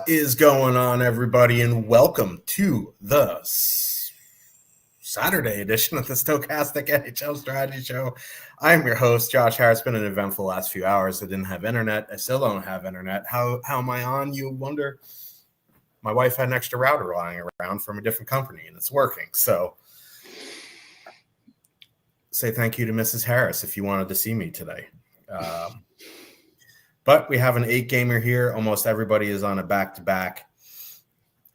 is going on, everybody, and welcome to the Saturday edition of the Stochastic NHL Strategy Show. I'm your host, Josh Harris. It's been an eventful last few hours. I didn't have internet. I still don't have internet. How am I on, you wonder? My wife had an extra router lying around from a different company, and it's working. So say thank you to Mrs. Harris if you wanted to see me today. But we have an 8-gamer here. Almost everybody is on a back-to-back.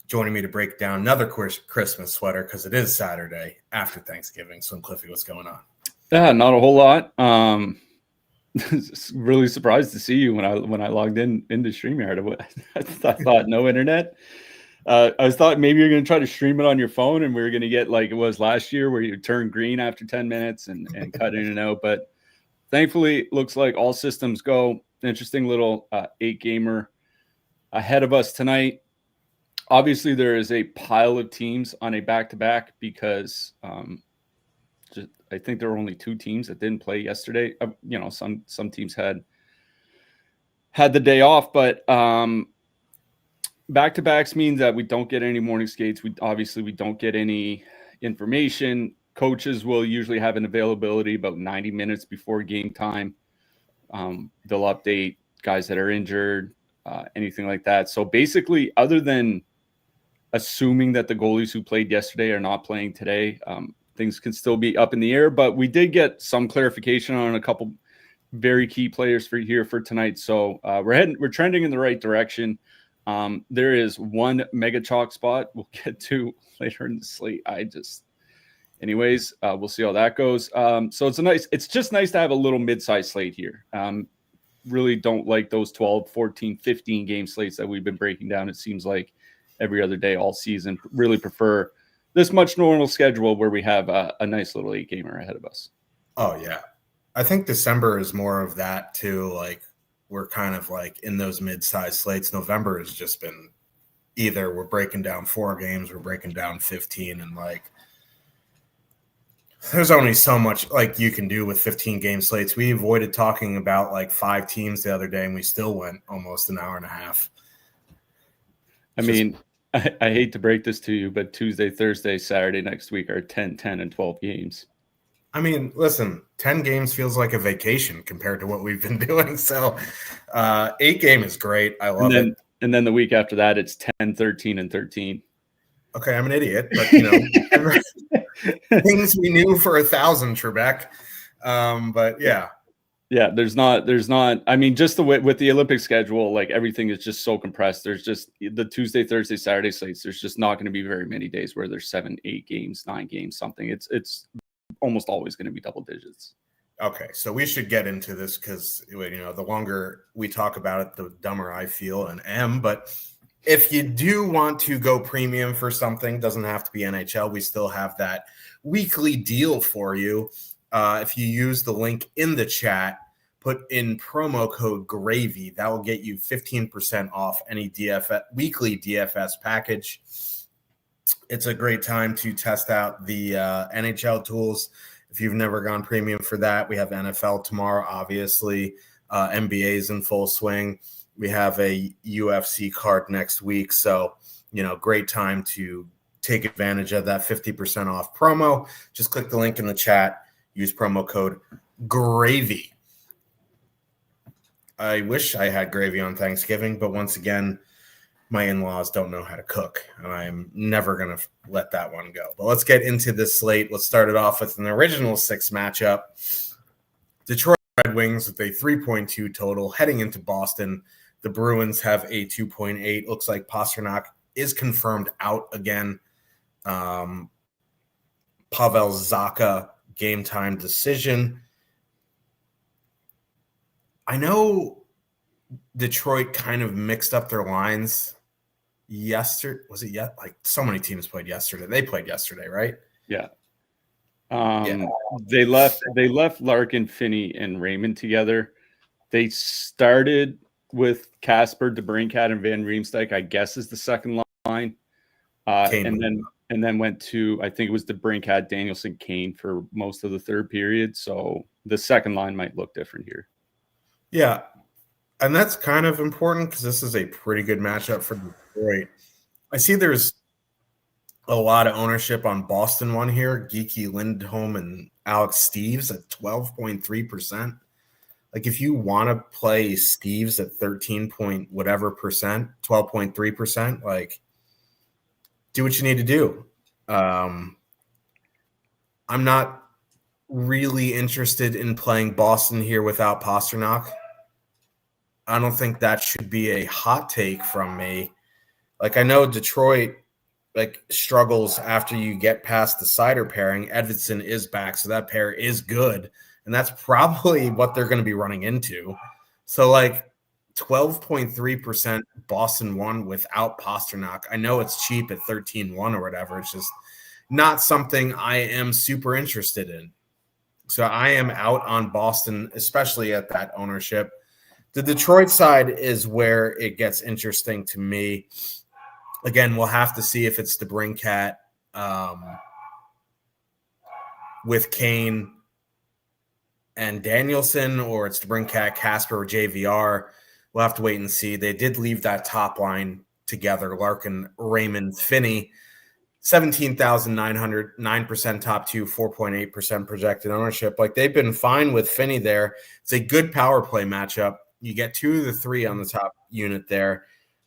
Joining me to break down another Christmas sweater because it is Saturday after Thanksgiving. So, Cliffy, what's going on? Yeah, not a whole lot. Really surprised to see you when I logged into StreamYard. I thought no internet. I thought maybe you're going to try to stream it on your phone, and we were going to get like it was last year, where you turn green after 10 minutes and cut in and out. But thankfully, looks like all systems go. Interesting little 8-gamer ahead of us tonight. Obviously, there is a pile of teams on a back-to-back because I think there were only 2 teams that didn't play yesterday. Some teams had the day off, but back-to-backs means that we don't get any morning skates. We don't get any information. Coaches will usually have an availability about 90 minutes before game time. They'll update guys that are injured, anything like that. So basically, other than assuming that the goalies who played yesterday are not playing today, things can still be up in the air. But we did get some clarification on a couple very key players for tonight. So we're trending in the right direction. There is one mega chalk spot we'll get to later in the slate. Anyways, we'll see how that goes. So it's just nice to have a little mid-size slate here. Really don't like those 12, 14, 15 game slates that we've been breaking down. It seems like every other day all season. Really prefer this much normal schedule where we have a nice little 8-gamer ahead of us. Oh, yeah. I think December is more of that too. Like we're kind of like in those mid-size slates. November has just been either we're breaking down 4 games, we're breaking down 15, and like there's only so much like you can do with 15 game slates. We avoided talking about like 5 teams the other day, and we still went almost an hour and a half. I hate to break this to you, but Tuesday, Thursday, Saturday next week are 10, 10, and 12 games. I mean, listen, 10 games feels like a vacation compared to what we've been doing. So 8 game is great. I love it. And then the week after that, it's 10, 13, and 13. Okay, I'm an idiot, but things we knew for 1,000, Trebek. But yeah. Yeah, there's not. I mean, just with the Olympic schedule, like everything is just so compressed. There's just the Tuesday, Thursday, Saturday slates. There's just not going to be very many days where there's 7, 8 games, 9 games, something. It's almost always going to be double digits. Okay, so we should get into this because the longer we talk about it, the dumber I feel and am. But if you do want to go premium for something, doesn't have to be NHL. We still have that weekly deal for you. If you use the link in the chat, put in promo code GRAVY, that will get you 15% off any weekly DFS package. It's a great time to test out the NHL tools. If you've never gone premium for that, we have NFL tomorrow, obviously. NBA is in full swing. We have a UFC card next week. So, great time to take advantage of that 50% off promo. Just click the link in the chat. Use promo code GRAVY. I wish I had gravy on Thanksgiving, but once again, my in-laws don't know how to cook, and I'm never going to let that one go. But let's get into this slate. Let's start it off with an original 6 matchup. Detroit Red Wings with a 3.2 total heading into Boston. The Bruins have a 2.8. Looks like Pastrnak is confirmed out again. Pavel Zacha, game time decision. I know Detroit kind of mixed up their lines yesterday. Was it yet? Like so many teams played yesterday. They played yesterday, right? Yeah. They left Larkin, Finney, and Raymond together. They started with Casper, DeBrincat, and Van Riemsdyk, I guess, is the second line. And then went to, I think it was DeBrincat, Danielson, Kane for most of the third period. So the second line might look different here. Yeah. And that's kind of important because this is a pretty good matchup for Great. I see there's a lot of ownership on Boston one here. Geeky Lindholm and Alex Steves at 12.3%. Like if you want to play Steves at 13 point whatever percent, 12.3%, like do what you need to do. I'm not really interested in playing Boston here without Pasternak. I don't think that should be a hot take from me. Like I know Detroit like struggles after you get past the Sider pairing. Edvidson is back, so that pair is good, and that's probably what they're going to be running into. So like 12.3% Boston won without Pasternak. I know it's cheap at 13-1 or whatever. It's just not something I am super interested in. So I am out on Boston, especially at that ownership. The Detroit side is where it gets interesting to me. Again, we'll have to see if it's the DeBrincat with Kane and Danielson, or it's DeBrincat, Casper, or JVR. We'll have to wait and see. They did leave that top line together. Larkin, Raymond, Finney, 17,900, 9% top two, 4.8% projected ownership. Like they've been fine with Finney there. It's a good power play matchup. You get 2 of the 3 on the top unit there.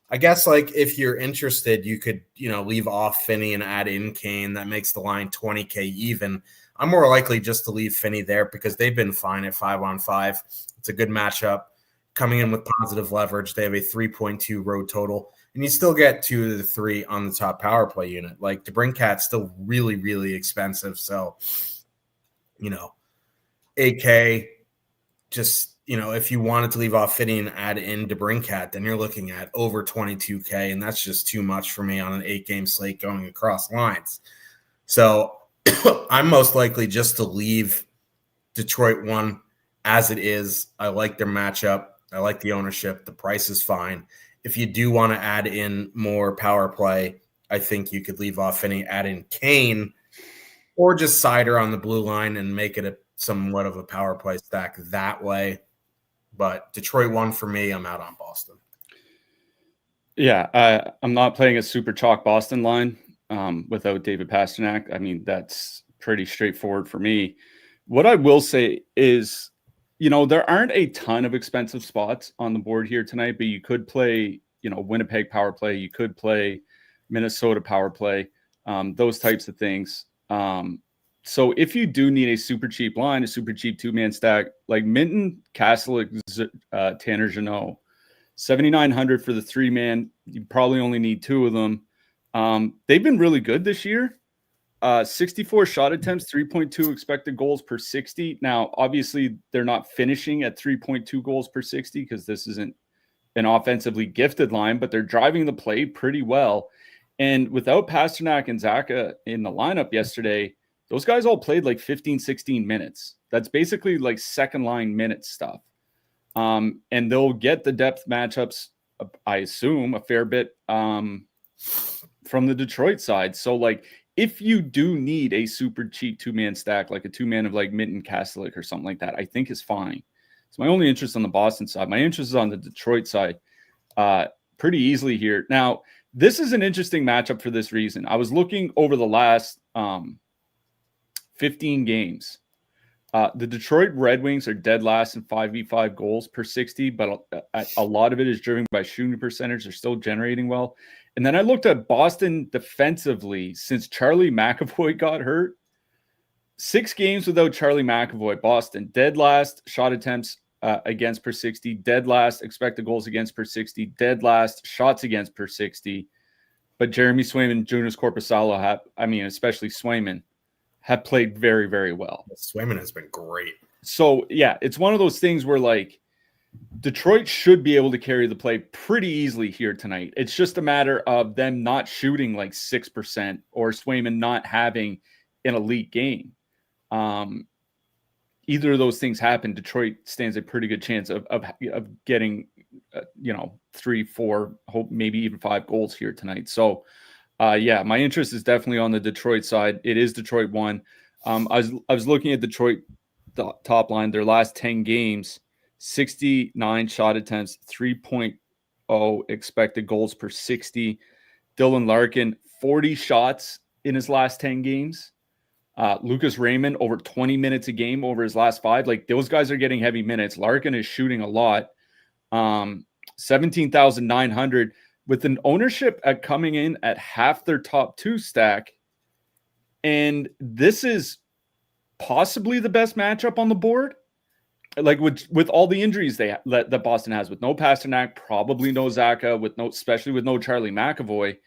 I guess like if you're interested, you could, leave off Finney and add in Kane. That makes the line 20K even. I'm more likely just to leave Finney there because they've been fine at 5-on-5. It's a good matchup. Coming in with positive leverage, they have a 3.2 road total, and you still get 2 of the 3 on the top power play unit. Like DeBrincat's still really, really expensive. So, AK just – if you wanted to leave off Finney and add in DeBrincat, then you're looking at over 22K, and that's just too much for me on an 8-game slate going across lines. So I'm most likely just to leave Detroit 1 as it is. I like their matchup. I like the ownership. The price is fine. If you do want to add in more power play, I think you could leave off Finney, add in Kane, or just Sider on the blue line and make it somewhat of a power play stack that way. But Detroit 1 for me. I'm out on Boston. Yeah, I'm not playing a super chalk Boston line without David Pasternak. I mean, that's pretty straightforward for me. What I will say is, there aren't a ton of expensive spots on the board here tonight, but you could play, Winnipeg power play. You could play Minnesota power play, those types of things. So if you do need a super cheap line, a super cheap 2-man stack, like Minton, Castlick, Tanner Jeannot, 7,900 for the 3-man, you probably only need 2 of them. They've been really good this year. 64 shot attempts, 3.2 expected goals per 60. Now, obviously, they're not finishing at 3.2 goals per 60 because this isn't an offensively gifted line, but they're driving the play pretty well. And without Pasternak and Zaka in the lineup yesterday, those guys all played like 15, 16 minutes. That's basically like second line minute stuff. And they'll get the depth matchups, I assume, a fair bit from the Detroit side. So like if you do need a super cheap 2-man stack, like a 2-man of like Minton, Castlick or something like that, I think is fine. So my only interest on the Boston side. My interest is on the Detroit side pretty easily here. Now, this is an interesting matchup for this reason. I was looking over the last 15 games. The Detroit Red Wings are dead last in 5v5 goals per 60, but a lot of it is driven by shooting percentage. They're still generating well. And then I looked at Boston defensively since Charlie McAvoy got hurt. 6 games without Charlie McAvoy. Boston dead last shot attempts against per 60, dead last expected goals against per 60, dead last shots against per 60. But Jeremy Swayman, Jonas Korpisalo especially Swayman, have played very, very well. Swayman has been great. So, yeah, it's one of those things where, like, Detroit should be able to carry the play pretty easily here tonight. It's just a matter of them not shooting like 6% or Swayman not having an elite game. Either of those things happen, Detroit stands a pretty good chance of getting, 3, 4, hope maybe even 5 goals here tonight. So, my interest is definitely on the Detroit side. It is Detroit 1. I was looking at Detroit top line. Their last 10 games, 69 shot attempts, 3.2 expected goals per 60. Dylan Larkin, 40 shots in his last 10 games. Lucas Raymond, over 20 minutes a game over his last 5. Like, those guys are getting heavy minutes. Larkin is shooting a lot. 17,900 with an ownership at coming in at half their top 2 stack. And this is possibly the best matchup on the board. Like, with all the injuries that Boston has, with no Pasternak, probably no Zaka, especially with no Charlie McAvoy,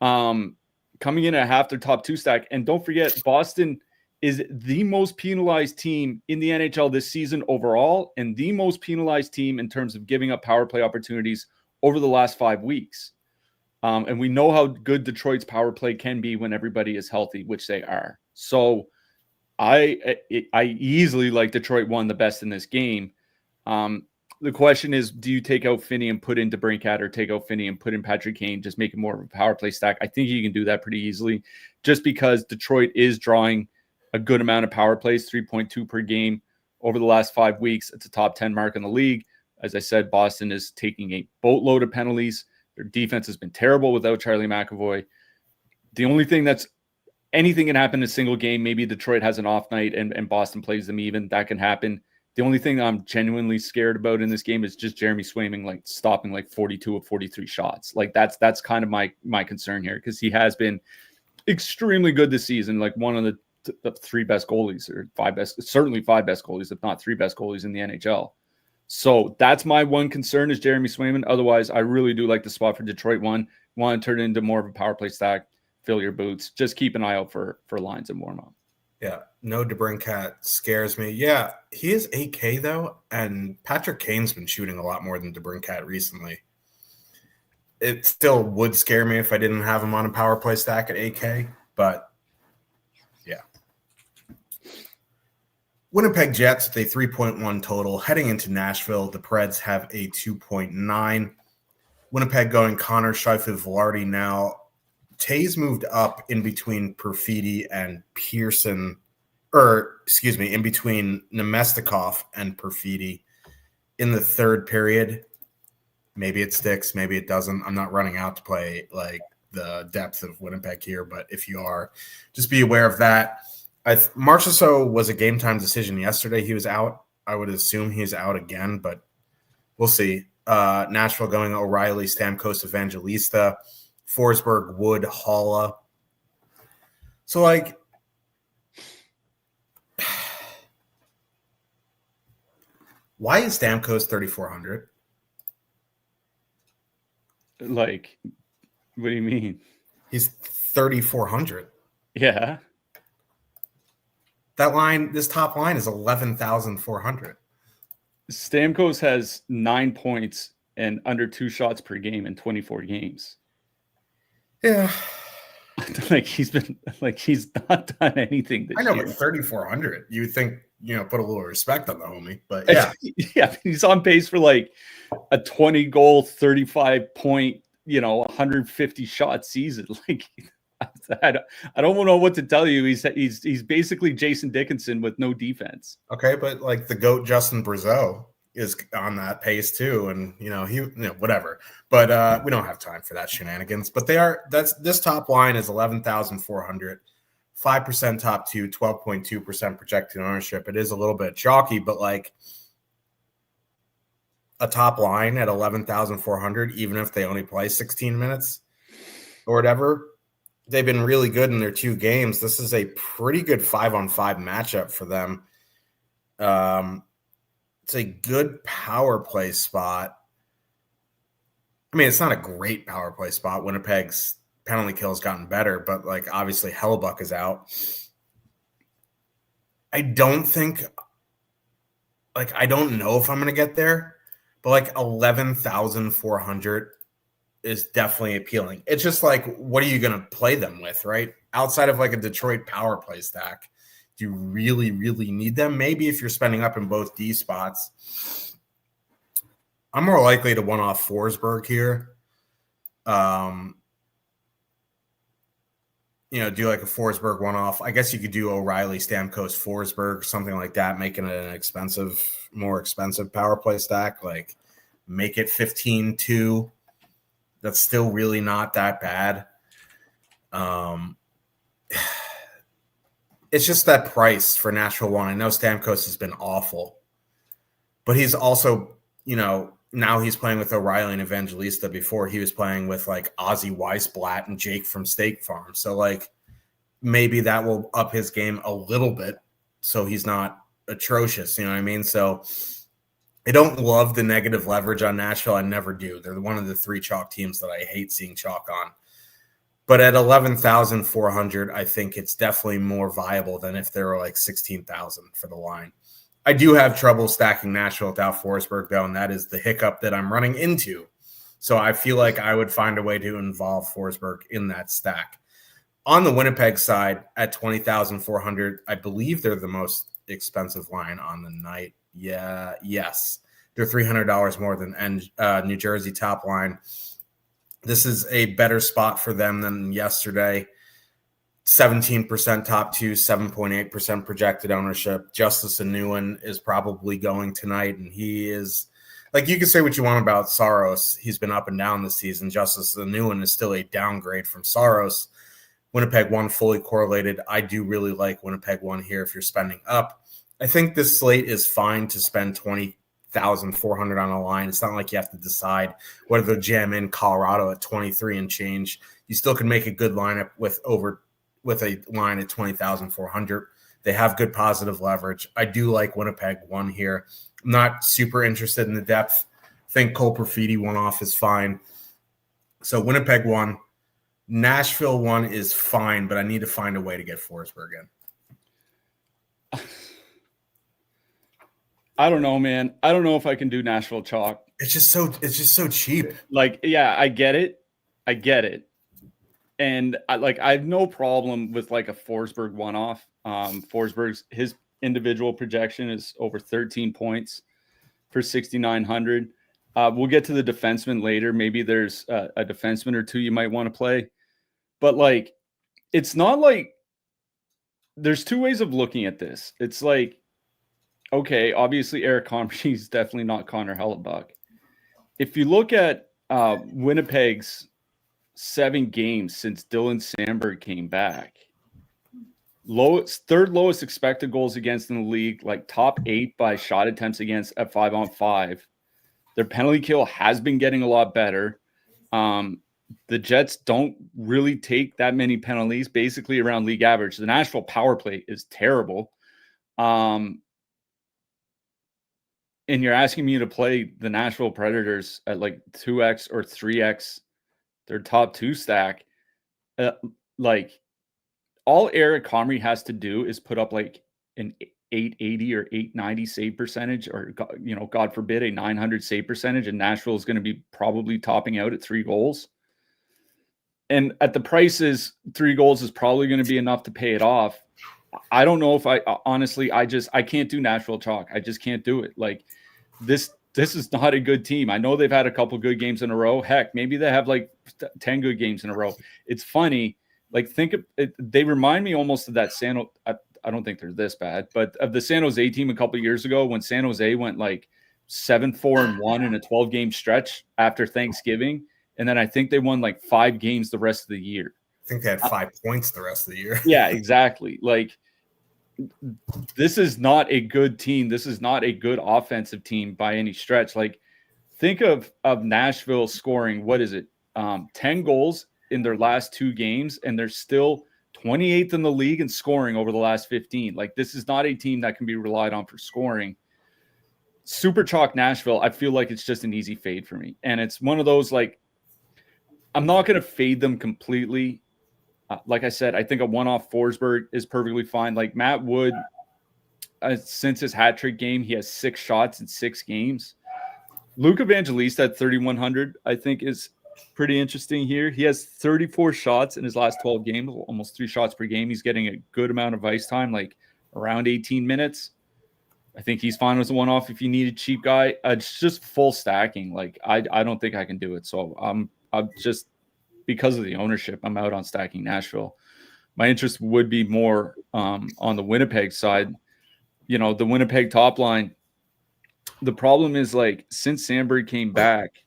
coming in at half their top 2 stack. And don't forget, Boston is the most penalized team in the NHL this season overall, and the most penalized team in terms of giving up power play opportunities over the last 5 weeks. And we know how good Detroit's power play can be when everybody is healthy, which they are. So I easily like Detroit won the best in this game. The question is, do you take out Finney and put in DeBrincat, or take out Finney and put in Patrick Kane, just make it more of a power play stack? I think you can do that pretty easily, just because Detroit is drawing a good amount of power plays, 3.2 per game over the last 5 weeks. It's a top 10 mark in the league. As I said, Boston is taking a boatload of penalties. Their defense has been terrible without Charlie McAvoy. The only thing anything can happen in a single game. Maybe Detroit has an off night and Boston plays them even. That can happen. The only thing that I'm genuinely scared about in this game is just Jeremy Swayman stopping 42 of 43 shots. Like, that's kind of my concern here, because he has been extremely good this season. Like, one of the 3 best goalies, or 5 best, certainly 5 best goalies, if not 3 best goalies in the NHL. So that's my one concern, is Jeremy Swayman. Otherwise, I really do like the spot for Detroit. Want to turn it into more of a power play stack, fill your boots. Just keep an eye out for lines and warm up. Yeah, no DeBrincat scares me. Yeah, he is 8K though, and Patrick Kane's been shooting a lot more than DeBrincat recently. It still would scare me if I didn't have him on a power play stack at 8K, but yeah. Winnipeg Jets with a 3.1 total. Heading into Nashville, the Preds have a 2.9. Winnipeg going Connor, Scheifele, Velarde now. Tays moved up in between Perfidi and Pearson, in between Nemestikov and Perfidi in the third period. Maybe it sticks, maybe it doesn't. I'm not running out to play like the depth of Winnipeg here, but if you are, just be aware of that. Marchessault was a game time decision yesterday. He was out. I would assume he's out again, but we'll see. Nashville going O'Reilly, Stamkos, Evangelista, Forsberg, Wood, Haula. So, like, why is Stamkos 3,400? Like, what do you mean? He's 3,400. Yeah. This top line is 11,400. Stamkos has 9 points and under 2 shots per game in 24 games. Yeah. He's not done anything this year. I know, but 3,400. You would think, put a little respect on the homie, but yeah. Yeah, he's on pace for like a 20 goal, 35 point, 150 shot season. Like, I don't know what to tell you. He's basically Jason Dickinson with no defense. Okay, but like the GOAT Justin Brazeau is on that pace too, and whatever. But we don't have time for that shenanigans. But this top line is 11,400, 5% top 2, 12.2% projected ownership. It is a little bit chalky, but like a top line at 11,400, even if they only play 16 minutes or whatever. They've been really good in their 2 games. This is a pretty good 5-on-5 matchup for them. It's a good power play spot. I mean, it's not a great power play spot. Winnipeg's penalty kill has gotten better, but like obviously Hellebuck is out. I don't know if I'm going to get there, but like 11,400 is definitely appealing. It's just like, what are you going to play them with, right? Outside of like a Detroit power play stack, do you really, really need them? Maybe if you're spending up in both D spots. I'm more likely to one-off Forsberg here. Do like a Forsberg one-off. I guess you could do O'Reilly, Stamkos, Forsberg, something like that, making it an more expensive power play stack. Like make it 15-2. That's still really not that bad. It's just that price for Nashville 1. I know Stamkos has been awful, but he's also, now he's playing with O'Reilly and Evangelista. Before he was playing with like Ozzy Weisblatt and Jake from State Farm. So like maybe that will up his game a little bit so he's not atrocious. You know what I mean? So I don't love the negative leverage on Nashville. I never do. They're one of the 3 chalk teams that I hate seeing chalk on. But at 11,400, I think it's definitely more viable than if they were like 16,000 for the line. I do have trouble stacking Nashville without Forsberg, though, and that is the hiccup that I'm running into. So I feel like I would find a way to involve Forsberg in that stack. On the Winnipeg side, at 20,400, I believe they're the most expensive line on the night. Yes. They're $300 more than New Jersey top line. This is a better spot for them than yesterday. 17% top 2, 7.8% projected ownership. Justice Anuin is probably going tonight, and he is, like, you can say what you want about Saros. He's been up and down this season. Justice Anuin is still a downgrade from Saros. Winnipeg 1 fully correlated. I do really like Winnipeg 1 here if you're spending up. I think this slate is fine to spend 20,400 on a line. It's not like you have to decide whether to jam in Colorado at 23 and change. You still can make a good lineup with a line at 20,400. They have good positive leverage. I do like Winnipeg 1 here. I'm not super interested in the depth. I think Cole Perfidi 1 off is fine. So Winnipeg 1. Nashville 1 is fine, but I need to find a way to get Forsberg in. I don't know, man. I don't know if I can do Nashville chalk. It's just so cheap. Like, yeah, I get it. And I have no problem with like a Forsberg one-off. Forsberg's his individual projection is over 13 points for 6,900. We'll get to the defenseman later. Maybe there's a defenseman or two you might want to play. But like, it's not like there's 2 ways of looking at this. It's like, okay, obviously Eric Comrie is definitely not Connor Hellebuck. If you look at Winnipeg's 7 games since Dylan Sandberg came back, third lowest expected goals against in the league, like top 8 by shot attempts against at 5-on-5. Their penalty kill has been getting a lot better. The Jets don't really take that many penalties, basically around league average. The Nashville power play is terrible. And you're asking me to play the Nashville Predators at like 2x or 3x their top 2 stack. Like, all Eric Comrie has to do is put up like an 880 or 890 save percentage, or, God forbid, a 900 save percentage, and Nashville is going to be probably topping out at 3 goals. And at the prices, 3 goals is probably going to be enough to pay it off. I don't know if honestly, I can't do Nashville chalk. I just can't do it. Like, this is not a good team. I know they've had a couple good games in a row. Heck, maybe they have like 10 good games in a row. It's funny. Like, think of it, they remind me almost of that I don't think they're this bad, but of the San Jose team a couple of years ago when San Jose went like 7-4-1 in a 12-game stretch after Thanksgiving. And then I think they won like 5 games the rest of the year. I think they had 5 points the rest of the year. Yeah, exactly. Like, this is not a good team. This is not a good offensive team by any stretch. Like, think of Nashville scoring, what is it? 10 goals in their last 2 games, and they're still 28th in the league in scoring over the last 15. Like, this is not a team that can be relied on for scoring. Super chalk Nashville, I feel like it's just an easy fade for me. And it's one of those, like, I'm not going to fade them completely. Like I said, I think a one-off Forsberg is perfectly fine. Like, Matt Wood, since his hat trick game, he has 6 shots in 6 games. Luke Evangelista at 3,100, I think, is pretty interesting here. He has 34 shots in his last 12 games, almost 3 shots per game. He's getting a good amount of ice time, like around 18 minutes. I think he's fine as a one-off if you need a cheap guy. It's just full stacking. Like, I don't think I can do it. So I'm just, because of the ownership, I'm out on stacking Nashville. My interest would be more on the Winnipeg side. The Winnipeg top line, the problem is, like, since Sandberg came back,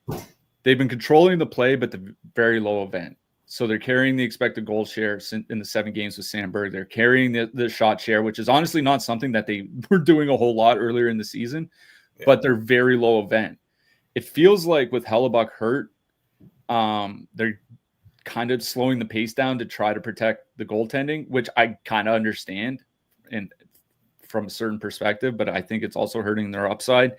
they've been controlling the play, but the very low event. So they're carrying the expected goal share in the 7 games with Sandberg. They're carrying the shot share, which is honestly not something that they were doing a whole lot earlier in the season, but they're very low event. It feels like with Hellebuck hurt, they're kind of slowing the pace down to try to protect the goaltending, which I kind of understand and from a certain perspective, but I think it's also hurting their upside.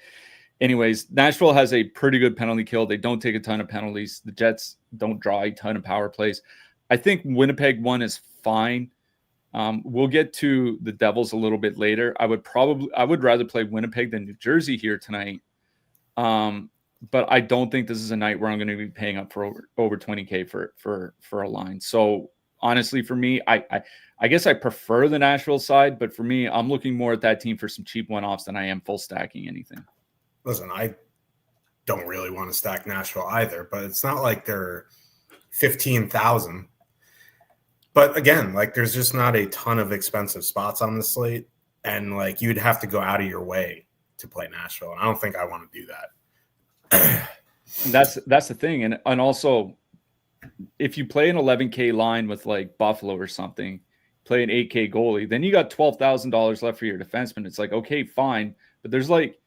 Anyways, Nashville has a pretty good penalty kill. They don't take a ton of penalties. The Jets don't draw a ton of power plays. I think Winnipeg one is fine. We'll get to the Devils a little bit later. I would rather play Winnipeg than New Jersey here tonight. But I don't think this is a night where I'm going to be paying up for over 20K for a line. So honestly, for me, I guess I prefer the Nashville side, but for me, I'm looking more at that team for some cheap one-offs than I am full stacking anything. Listen, I don't really want to stack Nashville either, but it's not like they're 15,000. But again, like, there's just not a ton of expensive spots on the slate, and like, you'd have to go out of your way to play Nashville. And I don't think I want to do that. That's the thing. And also, if you play an 11K line with like Buffalo or something, play an 8K goalie, then you got $12,000 left for your defenseman. It's like, okay, fine. But there's like,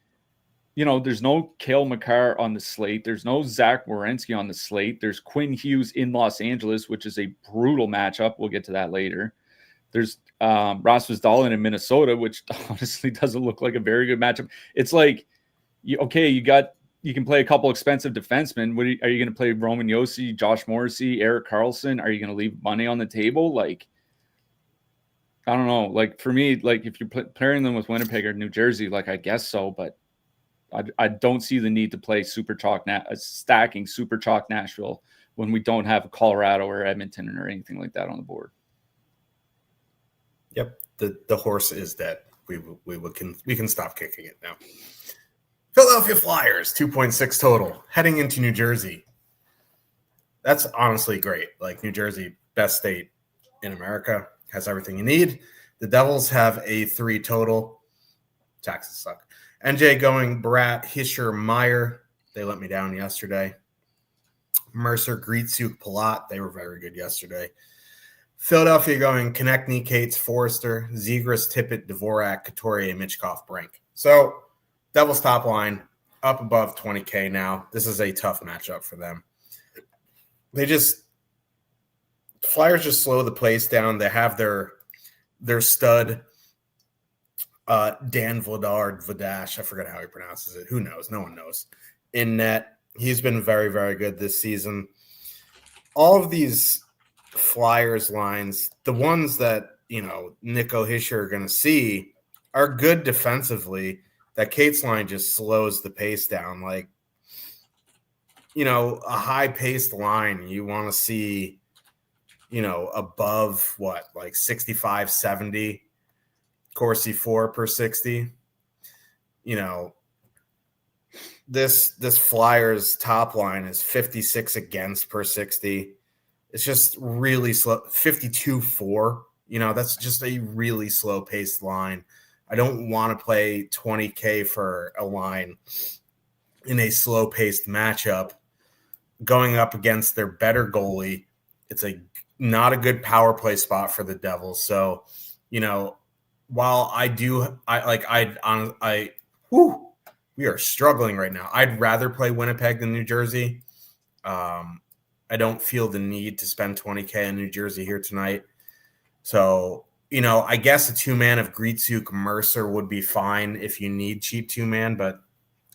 there's no Cale Makar on the slate. There's no Zach Werenski on the slate. There's Quinn Hughes in Los Angeles, which is a brutal matchup. We'll get to that later. There's Rasmus Dahlin in Minnesota, which honestly doesn't look like a very good matchup. It's like, you can play a couple expensive defensemen. Are you going to play Roman Josi, Josh Morrissey, Erik Karlsson? Are you going to leave money on the table? Like, I don't know. Like, for me, like, if you're pairing them with Winnipeg or New Jersey, like, I guess so, but I don't see the need to play stacking Super Chalk Nashville when we don't have Colorado or Edmonton or anything like that on the board. Yep, the horse is dead. We can stop kicking it now. Philadelphia Flyers, 2.6 total, heading into New Jersey. That's honestly great. Like, New Jersey, best state in America, has everything you need. The Devils have a 3 total. Taxes suck. NJ going Brat, Hischer, Meyer. They let me down yesterday. Mercer, Grietzuk, Palat. They were very good yesterday. Philadelphia going Konechny, Cates, Forrester, Zegras, Tippett, Dvorak, Couturier, Michkov, Brink. So Devils top line up above 20K now. This is a tough matchup for them. Flyers just slow the place down. They have their stud, Dan Vladar, I forget how he pronounces it. Who knows? No one knows. In net, he's been very, very good this season. All of these Flyers lines, the ones that, Nico Hischer are going to see, are good defensively. That Cates line just slows the pace down. Like, a high-paced line, you want to see, above like 65, 70. Corsi 4 per 60. This Flyers top line is 56 against per 60. It's just really slow. 52-4. That's just a really slow paced line. I don't want to play 20K for a line in a slow paced matchup going up against their better goalie. It's not a good power play spot for the Devils. So, while we are struggling right now. I'd rather play Winnipeg than New Jersey. I don't feel the need to spend 20K in New Jersey here tonight. So, I guess a 2-man of Grietzuk, Mercer would be fine if you need cheap 2-man, but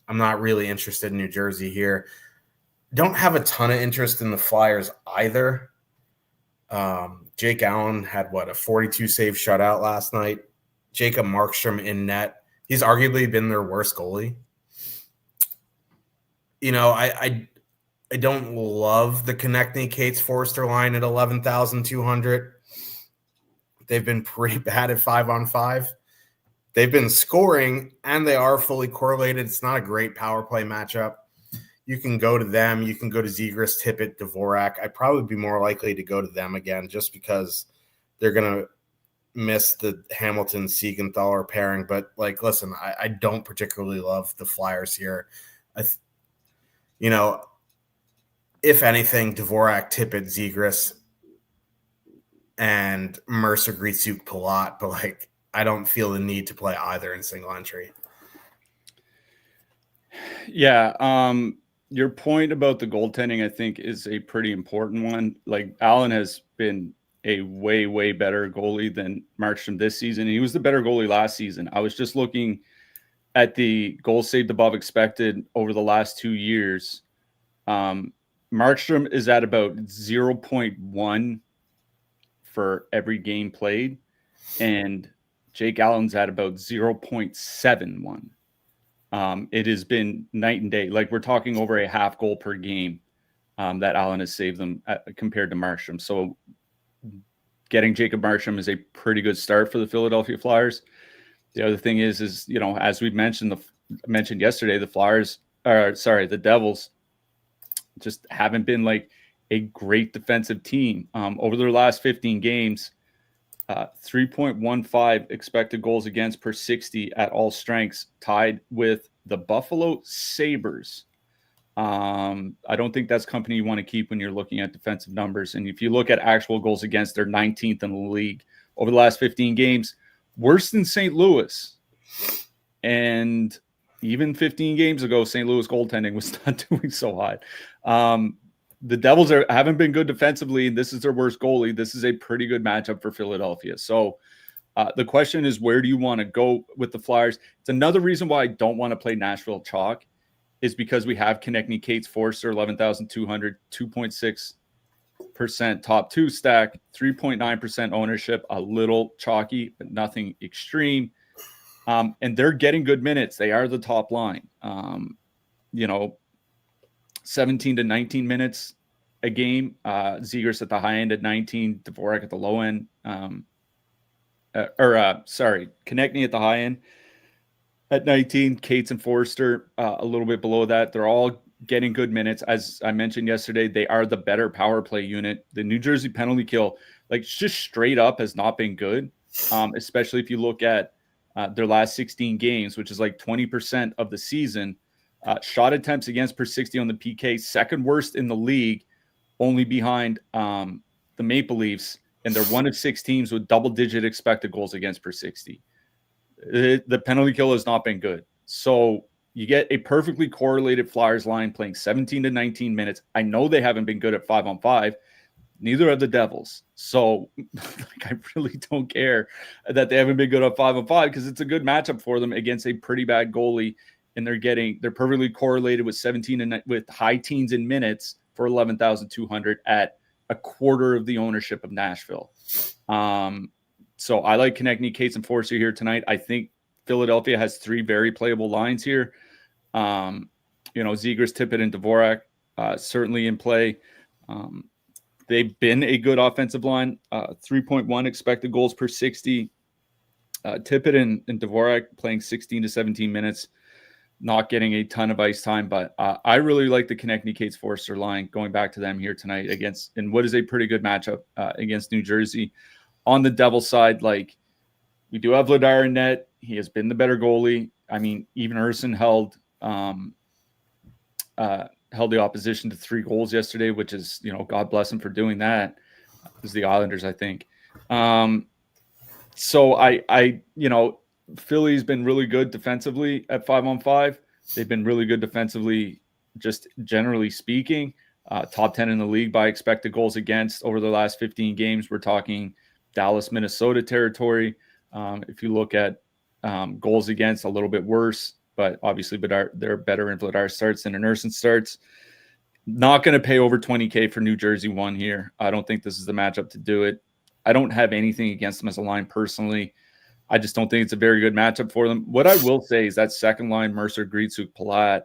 I'm not really interested in New Jersey here. Don't have a ton of interest in the Flyers either. Jake Allen had a 42 save shutout last night. Jacob Markstrom in net. He's arguably been their worst goalie. I don't love the Konechny, Cates, Forrester line at 11,200. They've been pretty bad at 5-on-5. They've been scoring, and they are fully correlated. It's not a great power play matchup. You can go to them. You can go to Zegras, Tippett, Dvorak. I'd probably be more likely to go to them again just because they're going to miss the Hamilton Siegenthaler pairing, but like, listen, I don't particularly love the Flyers here. If anything, Dvorak, Tippett, Zegras, and Mercer, Gritsuk, Palat, but like, I don't feel the need to play either in single entry. Yeah. Your point about the goaltending, I think, is a pretty important one. Like, Allen has been a way, way better goalie than Markstrom this season. He was the better goalie last season. I was just looking at the goals saved above expected over the last 2 years. Markstrom is at about 0.1 for every game played, and Jake Allen's at about 0.71. It has been night and day. Like, we're talking over a half goal per game that Allen has saved them compared to Markstrom. So getting Jacob Markstrom is a pretty good start for the Philadelphia Flyers. The other thing is as we mentioned yesterday, the Devils just haven't been like a great defensive team over their last 15 games. 3.15 expected goals against per 60 at all strengths, tied with the Buffalo Sabres. I don't think that's company you want to keep when you're looking at defensive numbers. And if you look at actual goals against, they're 19th in the league over the last 15 games, worse than St. Louis. And even 15 games ago, St. Louis goaltending was not doing so hot. The Devils haven't been good defensively, and this is their worst goalie. This is a pretty good matchup for Philadelphia. So the question is, where do you want to go with the Flyers? It's another reason why I don't want to play Nashville chalk, is because we have Konechny, Cates, Forster, 11,200, 2.6% top two stack, 3.9% ownership, a little chalky, but nothing extreme. And they're getting good minutes. They are the top line. 17 to 19 minutes a game. Zegras at the high end at 19, Dvorak at the low end. Konechny at the high end at 19, Cates and Forster a little bit below that. They're all getting good minutes. As I mentioned yesterday, they are the better power play unit. The New Jersey penalty kill, like, just straight up has not been good, especially if you look at their last 16 games, which is like 20% of the season. Shot attempts against per 60 on the PK, second worst in the league, only behind the Maple Leafs, and they're one of 6 teams with double-digit expected goals against per 60. The penalty kill has not been good. So you get a perfectly correlated Flyers line playing 17 to 19 minutes. I know they haven't been good at 5-on-5. Neither have the Devils. So I really don't care that they haven't been good at 5-on-5, because it's a good matchup for them against a pretty bad goalie. And they're perfectly correlated with 17 with high teens in minutes for 11,200 at a quarter of the ownership of Nashville. So I like Konechny, Cates, and Forster here tonight. I think Philadelphia has 3 very playable lines here. Zegras, Tippett, and Dvorak certainly in play. They've been a good offensive line. 3.1 expected goals per 60. Tippett and Dvorak playing 16 to 17 minutes. Not getting a ton of ice time, but I really like the Konechny, Cates, Forster line going back to them here tonight in what is a pretty good matchup against New Jersey. On the Devil side, like, we do have Vladar in net. He has been the better goalie. I mean, even Urson held the opposition to 3 goals yesterday, which is, God bless him for doing that. It was the Islanders, I think. So Philly's been really good defensively at 5-on-5. They've been really good defensively, just generally speaking. Top 10 in the league by expected goals against over the last 15 games. We're talking Dallas, Minnesota territory. If you look at goals against, a little bit worse, but obviously they're better in Vladar starts than in Urson starts. Not going to pay over $20K for New Jersey 1 here. I don't think this is the matchup to do it. I don't have anything against them as a line personally. I just don't think it's a very good matchup for them. What I will say is that second line, Mercer, Gritsuk, Palat,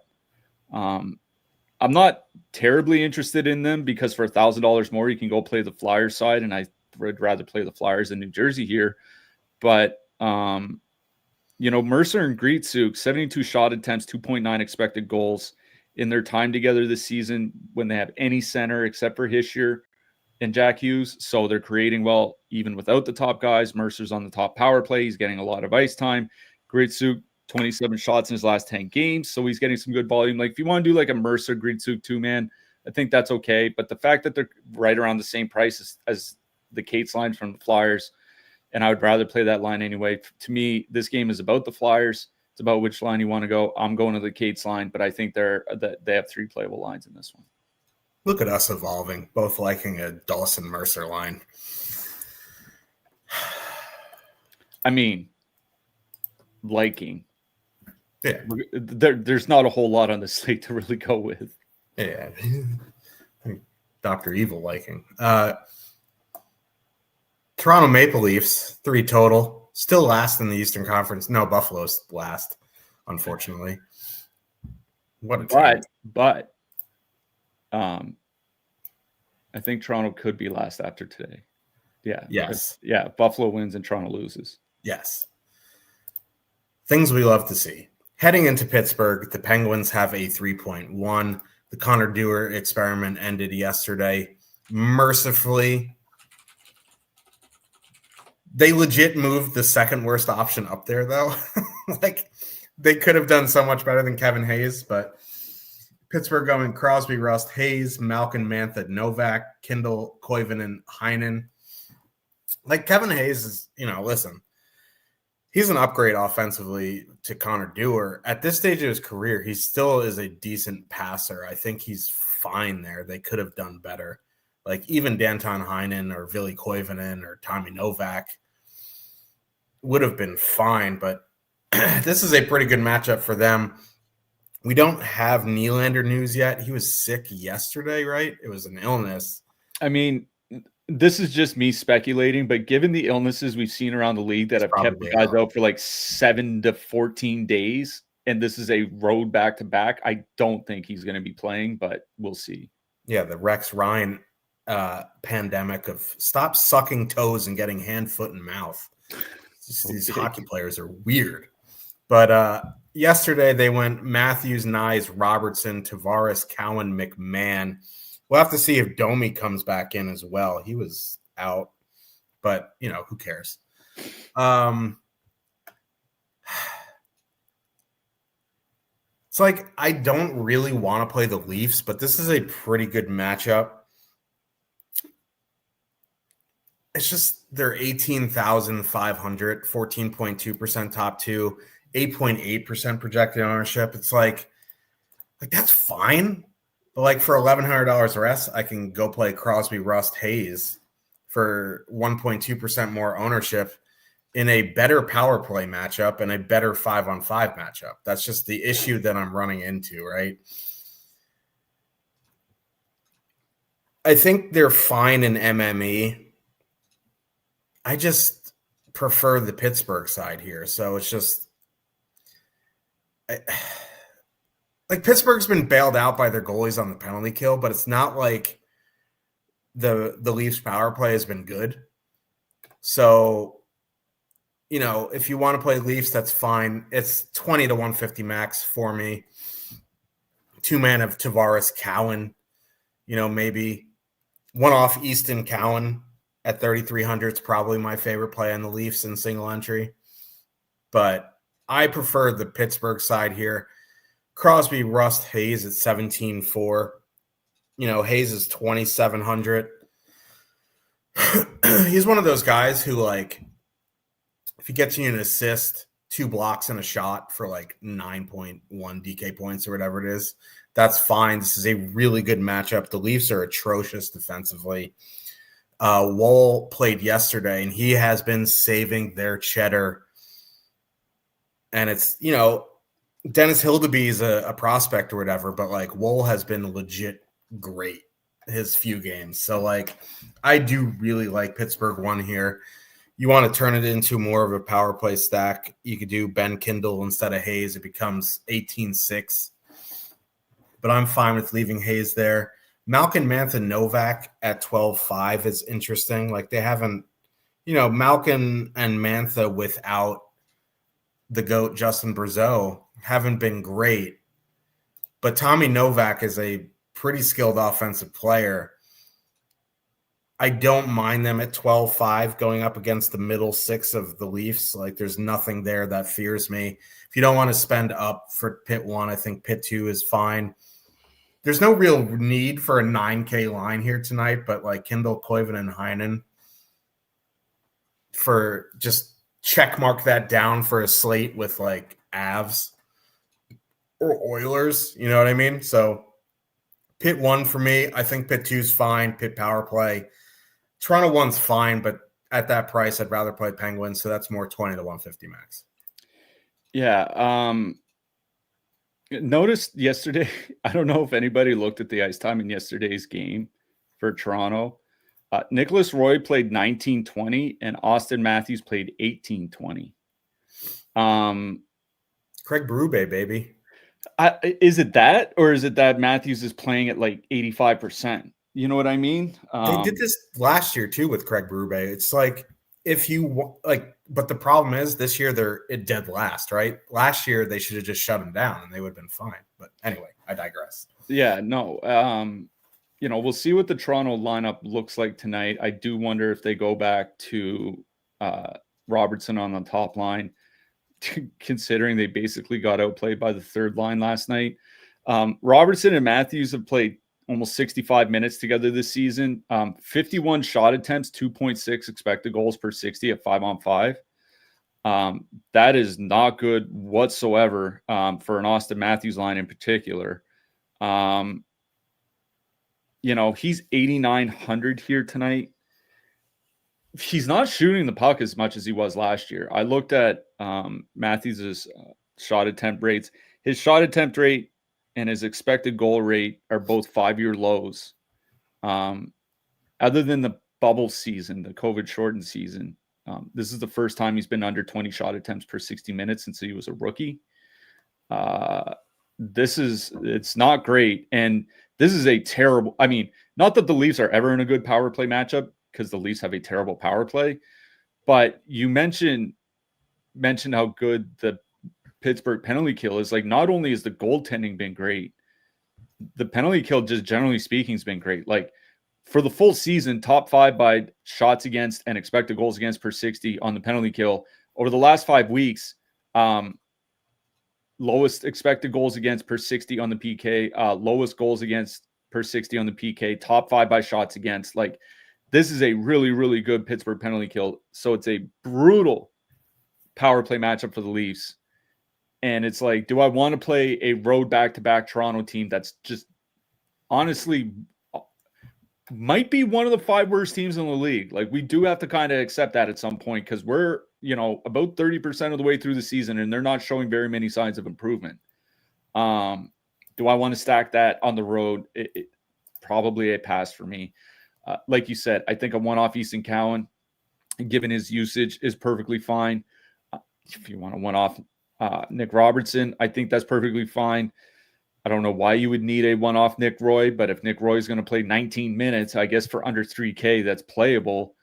I'm not terribly interested in them, because for $1,000 more, you can go play the Flyers side, and I would rather play the Flyers than New Jersey here. But, Mercer and Gritsuk, 72 shot attempts, 2.9 expected goals in their time together this season when they have any center except for Hischier. and Jack Hughes. So they're creating well, even without the top guys. Mercer's on the top power play. He's getting a lot of ice time. Gritsuk, 27 shots in his last 10 games. So he's getting some good volume. Like if you want to do like a Mercer Gritsuk 2-man, I think that's okay. But the fact that they're right around the same price as the Cates line from the Flyers, and I would rather play that line anyway. To me, this game is about the Flyers. It's about which line you want to go. I'm going to the Cates line, but I think they have 3 playable lines in this one. Look at us evolving, both liking a Dawson Mercer line. I mean, liking. Yeah. There's not a whole lot on the slate to really go with. Yeah. Dr. Evil liking. Toronto Maple Leafs, 3 total. Still last in the Eastern Conference. No, Buffalo's last, unfortunately. What a team. But I think Toronto could be last after today. Yeah. Yes. Yeah. Buffalo wins and Toronto loses. Yes. Things we love to see. Heading into Pittsburgh, the Penguins have a 3.1. The Connor Dewar experiment ended yesterday. Mercifully, they legit moved the second worst option up there, though. Like, they could have done so much better than Kevin Hayes, but Pittsburgh going Crosby, Rust, Hayes, Malkin, Mantha, Novak, Kindle, Koivunen, Heinen. Like, Kevin Hayes is, listen, he's an upgrade offensively to Connor Dewar. At this stage of his career, he still is a decent passer. I think he's fine there. They could have done better. Like, even Danton Heinen or Ville Koivunen or Tommy Novak would have been fine, but this is a pretty good matchup for them. We don't have Nylander news yet. He was sick yesterday, right? It was an illness. I mean, this is just me speculating, but given the illnesses we've seen around the league that have kept the guys out for like 7 to 14 days, and this is a road back-to-back, I don't think he's going to be playing, but we'll see. Yeah, the Rex Ryan pandemic of stop sucking toes and getting hand, foot, and mouth. These hockey players are weird. But yesterday they went Matthews, Nyes, Robertson, Tavares, Cowan, McMahon. We'll have to see if Domi comes back in as well. He was out, but, who cares? It's like I don't really want to play the Leafs, but this is a pretty good matchup. It's just they're 18,500, 14.2% top 2, 8.8% projected ownership. It's like that's fine. But like for $1,100 less, I can go play Crosby, Rust, Hayes for 1.2% more ownership in a better power play matchup and a better 5-on-5 matchup. That's just the issue that I'm running into, right? I think they're fine in MME. I just prefer the Pittsburgh side here. So it's just like Pittsburgh's been bailed out by their goalies on the penalty kill, but it's not like the Leafs power play has been good. So, if you want to play Leafs, that's fine. It's 20 to 150 max for me. 2-man of Tavares, Cowan, maybe one off Easton Cowan at 3,300 is probably my favorite play on the Leafs in single entry. But I prefer the Pittsburgh side here. Crosby, Rust, Hayes at 17.4. Hayes is 2,700. He's one of those guys who, like, if he gets you an assist, 2 blocks and a shot for like 9.1 DK points or whatever it is, that's fine. This is a really good matchup. The Leafs are atrocious defensively. Woll played yesterday, and he has been saving their cheddar. And it's, Dennis Hildeby is a prospect or whatever, but like Woll has been legit great his few games. So like I do really like Pittsburgh 1 here. You want to turn it into more of a power play stack. You could do Ben Kindle instead of Hayes. It becomes 18-6. But I'm fine with leaving Hayes there. Malkin, Mantha, Novak at 12.5 is interesting. Like they haven't, Malkin and Mantha without the GOAT Justin Brazeau haven't been great. But Tommy Novak is a pretty skilled offensive player. I don't mind them at 12-5 going up against the middle six of the Leafs. Like, there's nothing there that fears me. If you don't want to spend up for Pitt 1, I think Pitt 2 is fine. There's no real need for a 9K line here tonight, but like Kindle, Koivu, and Heinen, for just check mark that down for a slate with like Avs or Oilers. You know what I mean? So Pitt 1 for me. I think Pitt 2 is fine. Pitt power play. Toronto 1's fine, but at that price, I'd rather play Penguins. So that's more 20 to 150 max. Yeah. Noticed yesterday, I don't know if anybody looked at the ice time in yesterday's game for Toronto. Nicholas Roy played 19-20 and Austin Matthews played 18-20. Craig Berube, baby. Is it that, or is it that Matthews is playing at like 85%? You know what I mean? They did this last year too with Craig Berube. It's like, if you like, but the problem is this year they're dead last, right? Last year they should have just shut him down and they would have been fine. But anyway, I digress. Yeah, no. We'll see what the Toronto lineup looks like tonight. I do wonder if they go back to Robertson on the top line, considering they basically got outplayed by the third line last night. Robertson and Matthews have played almost 65 minutes together this season. 51 shot attempts, 2.6 expected goals per 60 at 5-on-5. That is not good whatsoever for an Austin Matthews line in particular. He's 8,900 here tonight. He's not shooting the puck as much as he was last year. I looked at Matthews' shot attempt rates. His shot attempt rate and his expected goal rate are both 5-year lows. Other than the bubble season, the COVID shortened season, this is the first time he's been under 20 shot attempts per 60 minutes since he was a rookie. It's not great. And this is a terrible, not that the Leafs are ever in a good power play matchup, because the Leafs have a terrible power play, but you mentioned how good the Pittsburgh penalty kill is. Like, not only has the goaltending been great, the penalty kill, just generally speaking, has been great. Like, for the full season, top 5 by shots against and expected goals against per 60 on the penalty kill. Over the last 5 weeks, lowest expected goals against per 60 on the PK, lowest goals against per 60 on the PK, top 5 by shots against. Like, this is a really, really good Pittsburgh penalty kill. So it's a brutal power play matchup for the Leafs. And it's like, do I want to play a road back-to-back Toronto team that's just honestly might be one of the 5 worst teams in the league? Like, we do have to kind of accept that at some point, because we're, about 30% of the way through the season and they're not showing very many signs of improvement. Do I want to stack that on the road? Probably a pass for me. Like you said, I think a one-off Easton Cowan, given his usage, is perfectly fine. If you want a one-off Nick Robertson, I think that's perfectly fine. I don't know why you would need a one-off Nick Roy, but if Nick Roy is going to play 19 minutes, I guess for under 3K, that's playable.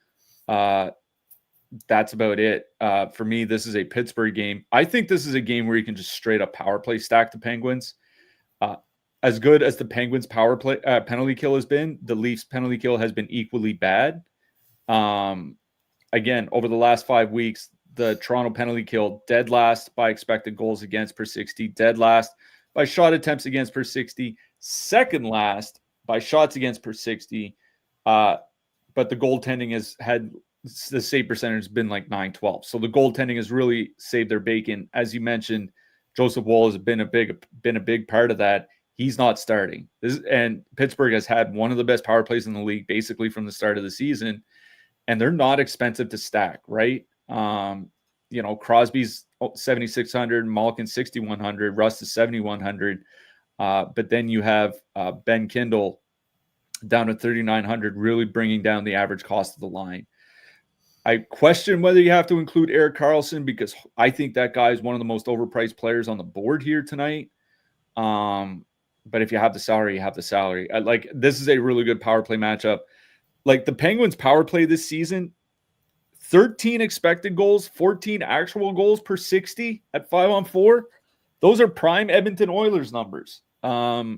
That's about it. For me, this is a Pittsburgh game. I think this is a game where you can just straight up power play stack the Penguins. As good as the Penguins' power play penalty kill has been, the Leafs' penalty kill has been equally bad. Again, over the last 5 weeks, the Toronto penalty kill dead last by expected goals against per 60, dead last by shot attempts against per 60, second last by shots against per 60. But the goaltending has had the save percentage has been like 9-12. So the goaltending has really saved their bacon. As you mentioned, Joseph Woll has been a big part of that. He's not starting. And Pittsburgh has had one of the best power plays in the league basically from the start of the season, and they're not expensive to stack, right? Crosby's 7,600, Malkin 6,100, Rust is 7,100. But then you have Ben Kindle down to 3,900, really bringing down the average cost of the line. I question whether you have to include Erik Karlsson, because I think that guy is one of the most overpriced players on the board here tonight. But if you have the salary, you have the salary. This is a really good power play matchup. Like, the Penguins' power play this season, 13 expected goals, 14 actual goals per 60 at 5-on-4. Those are prime Edmonton Oilers numbers. I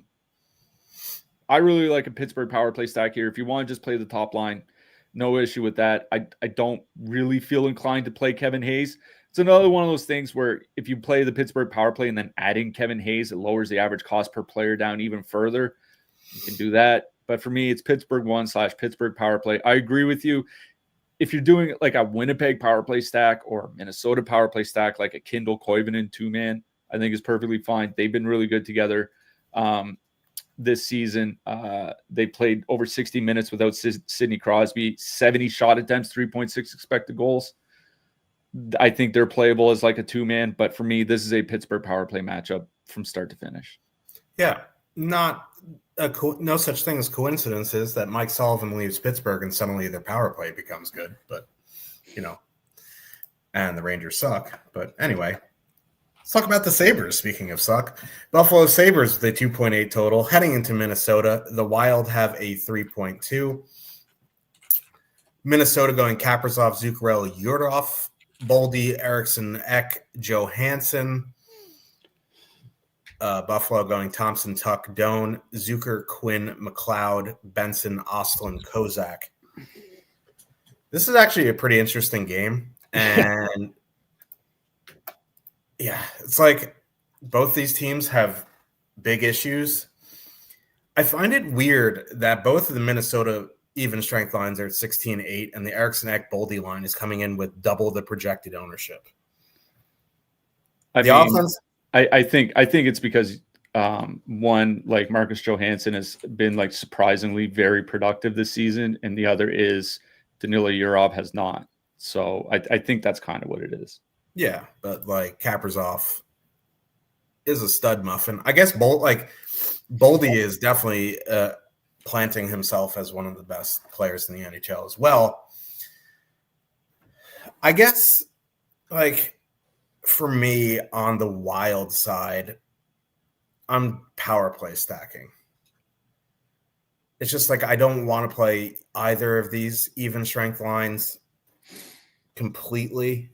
really like a Pittsburgh power play stack here. If you want to just play the top line, No issue with that. I don't really feel inclined to play Kevin Hayes. It's another one of those things where if you play the Pittsburgh power play and then adding Kevin Hayes, it lowers the average cost per player down even further. You can do that. But for me, it's Pittsburgh 1/Pittsburgh power play. I agree with you. If you're doing like a Winnipeg power play stack or Minnesota power play stack, like a Kindle Koivunen 2-man, I think is perfectly fine. They've been really good together this season. They played over 60 minutes without Sidney Crosby, 70 shot attempts, 3.6 expected goals. I think they're playable as like a 2-man, but for me, this is a Pittsburgh power play matchup from start to finish. Yeah, no such thing as coincidences that Mike Sullivan leaves Pittsburgh and suddenly their power play becomes good, but and the Rangers suck. But anyway, let's talk about the Sabres. Speaking of suck, Buffalo Sabres with a 2.8 total heading into Minnesota. The Wild have a 3.2. Minnesota going Kaprizov, Zuccarello, Yurov, Boldy, Eriksson, Ek, Johansson. Buffalo going Thompson, Tuck, Doan, Zucker, Quinn, McLeod, Benson, Ostlund, Kozak. This is actually a pretty interesting game. And yeah, it's like both these teams have big issues. I find it weird that both of the Minnesota even strength lines are at 16-8 and the Eriksson, Ek, Boldy line is coming in with double the projected ownership. Offense. I think it's because one, like Marcus Johansson has been like surprisingly very productive this season, and the other is Danila Yurov has not. So I think that's kind of what it is. Yeah, but like Kaprizov is a stud muffin. I guess Boldy is definitely planting himself as one of the best players in the NHL as well. I guess like for me on the Wild side, I'm power play stacking. It's just like I don't want to play either of these even strength lines completely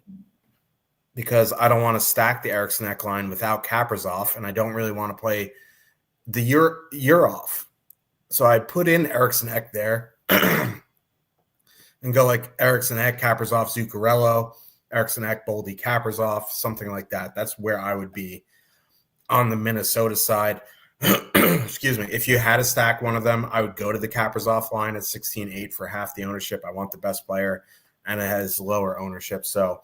because I don't want to stack the Eriksson Ek line without Kaprizov, and I don't really want to play the Yurov. So I put in Eriksson Ek there and go like Eriksson Ek, Kaprizov, Zuccarello, Eriksson Ek, Boldy, Kaprizov, something like that. That's where I would be on the Minnesota side. Excuse me. If you had to stack one of them, I would go to the Kaprizov line at 16-8 for half the ownership. I want the best player, and it has lower ownership. So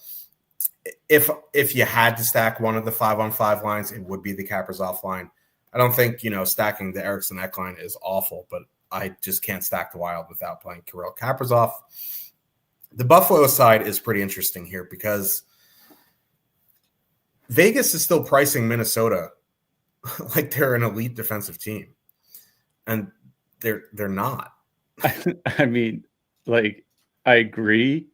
if you had to stack one of the 5-on-5 lines, it would be the Kaprizov line. I don't think, stacking the Eriksson Ek line is awful, but I just can't stack the Wild without playing Kirill Kaprizov. The Buffalo side is pretty interesting here because Vegas is still pricing Minnesota like they're an elite defensive team, and they're not. I mean, like, I agree,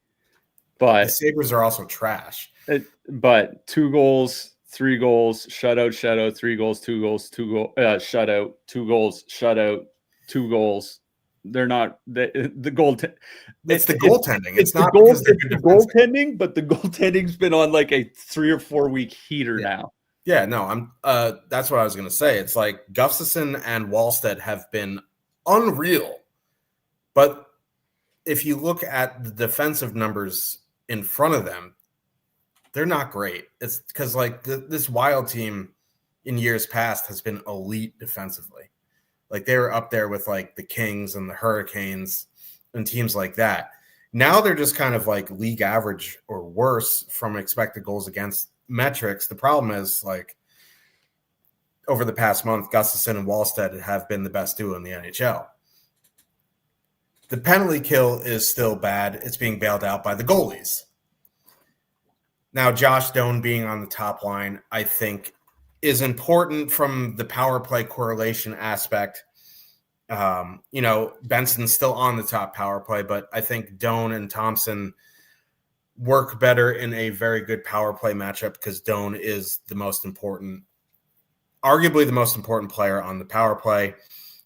but the Sabres are also trash. But 2 goals, 3 goals, shutout, 3 goals, 2 goals, 2 goals, shutout, 2 goals, shutout, 2 goals. They're not the goal. It's the goaltending. It's not because they're the goaltending, but the goaltending's been on like a 3 or 4 week heater now. Yeah, no, that's what I was going to say. It's like Gustafsson and Wallstedt have been unreal. But if you look at the defensive numbers in front of them, they're not great. It's because like this Wild team in years past has been elite defensively. Like they were up there with like the Kings and the Hurricanes and teams like that. Now they're just kind of like league average or worse from expected goals against metrics. The problem is like over the past month, Gustafsson and Wallstedt have been the best duo in the NHL. The penalty kill is still bad. It's being bailed out by the goalies. Now, Josh Doan being on the top line, I think, is important from the power play correlation aspect. Benson's still on the top power play, but I think Doan and Thompson work better in a very good power play matchup because Doan is arguably the most important player on the power play.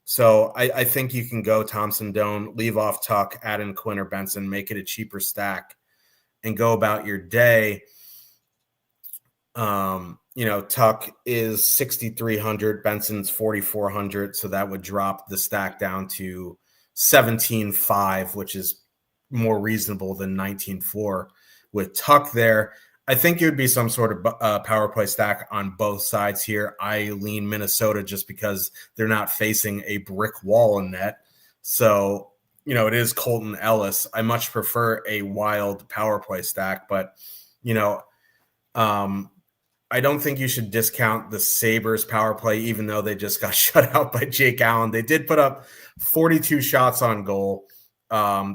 So I think you can go Thompson, Doan, leave off Tuck, add in Quinn or Benson, make it a cheaper stack, and go about your day. Tuck is 6,300, Benson's 4,400, so that would drop the stack down to 17,500, which is more reasonable than 19-4 with Tuck there. I think it would be some sort of power play stack on both sides here. I lean Minnesota just because they're not facing a brick wall in net. So, it is Colton Ellis. I much prefer a wild power play stack, but, I don't think you should discount the Sabres power play, even though they just got shut out by Jake Allen. They did put up 42 shots on goal.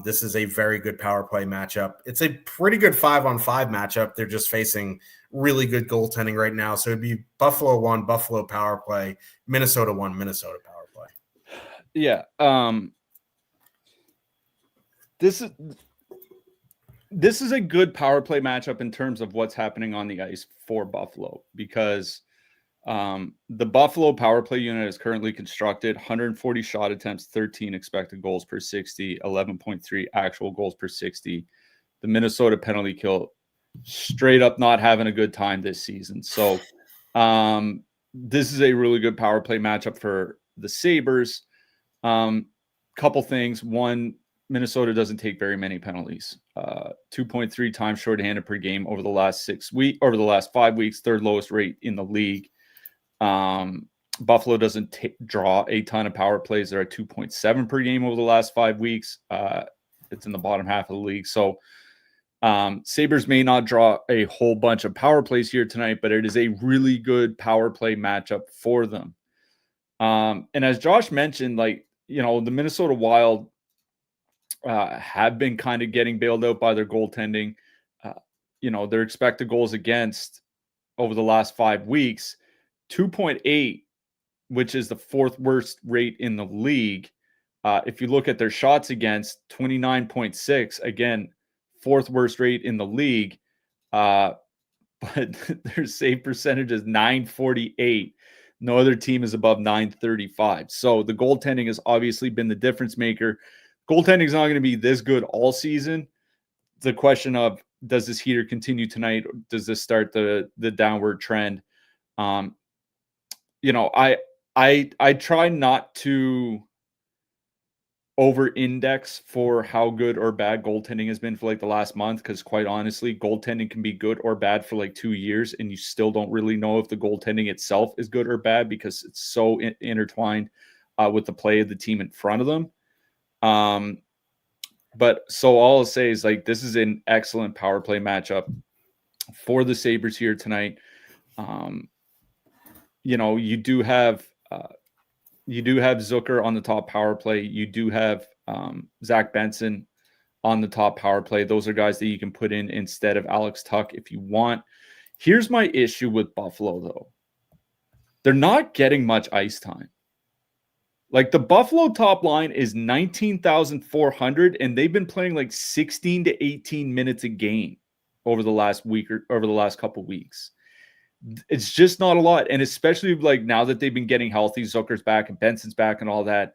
This is a very good power play matchup. It's a pretty good 5-on-5 matchup. They're just facing really good goaltending right now. So it'd be Buffalo 1, Buffalo power play, Minnesota 1, Minnesota power play. Yeah. This is a good power play matchup in terms of what's happening on the ice for Buffalo, because the Buffalo power play unit is currently constructed 140 shot attempts, 13 expected goals per 60, 11.3 actual goals per 60. The Minnesota penalty kill straight up not having a good time this season. So this is a really good power play matchup for the Sabres. Couple things. One, Minnesota doesn't take very many penalties. 2.3 times shorthanded per game over the last 5 weeks, third lowest rate in the league. Buffalo doesn't draw a ton of power plays. They're at 2.7 per game over the last 5 weeks. It's in the bottom half of the league. So Sabres may not draw a whole bunch of power plays here tonight, but it is a really good power play matchup for them. And as Josh mentioned, the Minnesota Wild have been kind of getting bailed out by their goaltending. Their expected goals against over the last 5 weeks, 2.8, which is the fourth worst rate in the league. If you look at their shots against, 29.6, again, fourth worst rate in the league. But their save percentage is 948. No other team is above 935. So the goaltending has obviously been the difference maker. Goaltending is not going to be this good all season. The question of, does this heater continue tonight? Or does this start the downward trend? I try not to over-index for how good or bad goaltending has been for the last month, because quite honestly, goaltending can be good or bad for 2 years, and you still don't really know if the goaltending itself is good or bad because it's so intertwined with the play of the team in front of them. But so all I'll say is this is an excellent power play matchup for the Sabres here tonight. You do have Zucker on the top power play. You do have Zach Benson on the top power play. Those are guys that you can put in instead of Alex Tuck if you want. Here's my issue with Buffalo, though. They're not getting much ice time. The Buffalo top line is 19,400, and they've been playing 16 to 18 minutes a game over the last week or over the last couple weeks. It's just not a lot. And especially now that they've been getting healthy, Zucker's back and Benson's back and all that,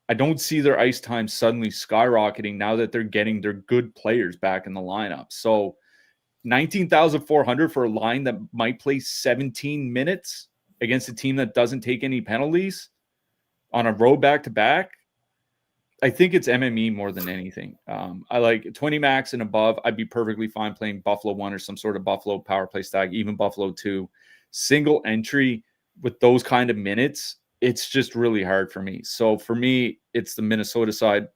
I don't see their ice time suddenly skyrocketing now that they're getting their good players back in the lineup. So 19,400 for a line that might play 17 minutes against a team that doesn't take any penalties on a road back-to-back, I think it's MME more than anything. I like 20 max and above. I'd be perfectly fine playing Buffalo 1 or some sort of Buffalo power play stack, even Buffalo 2. Single entry with those kind of minutes, it's just really hard for me. So for me, it's the Minnesota side.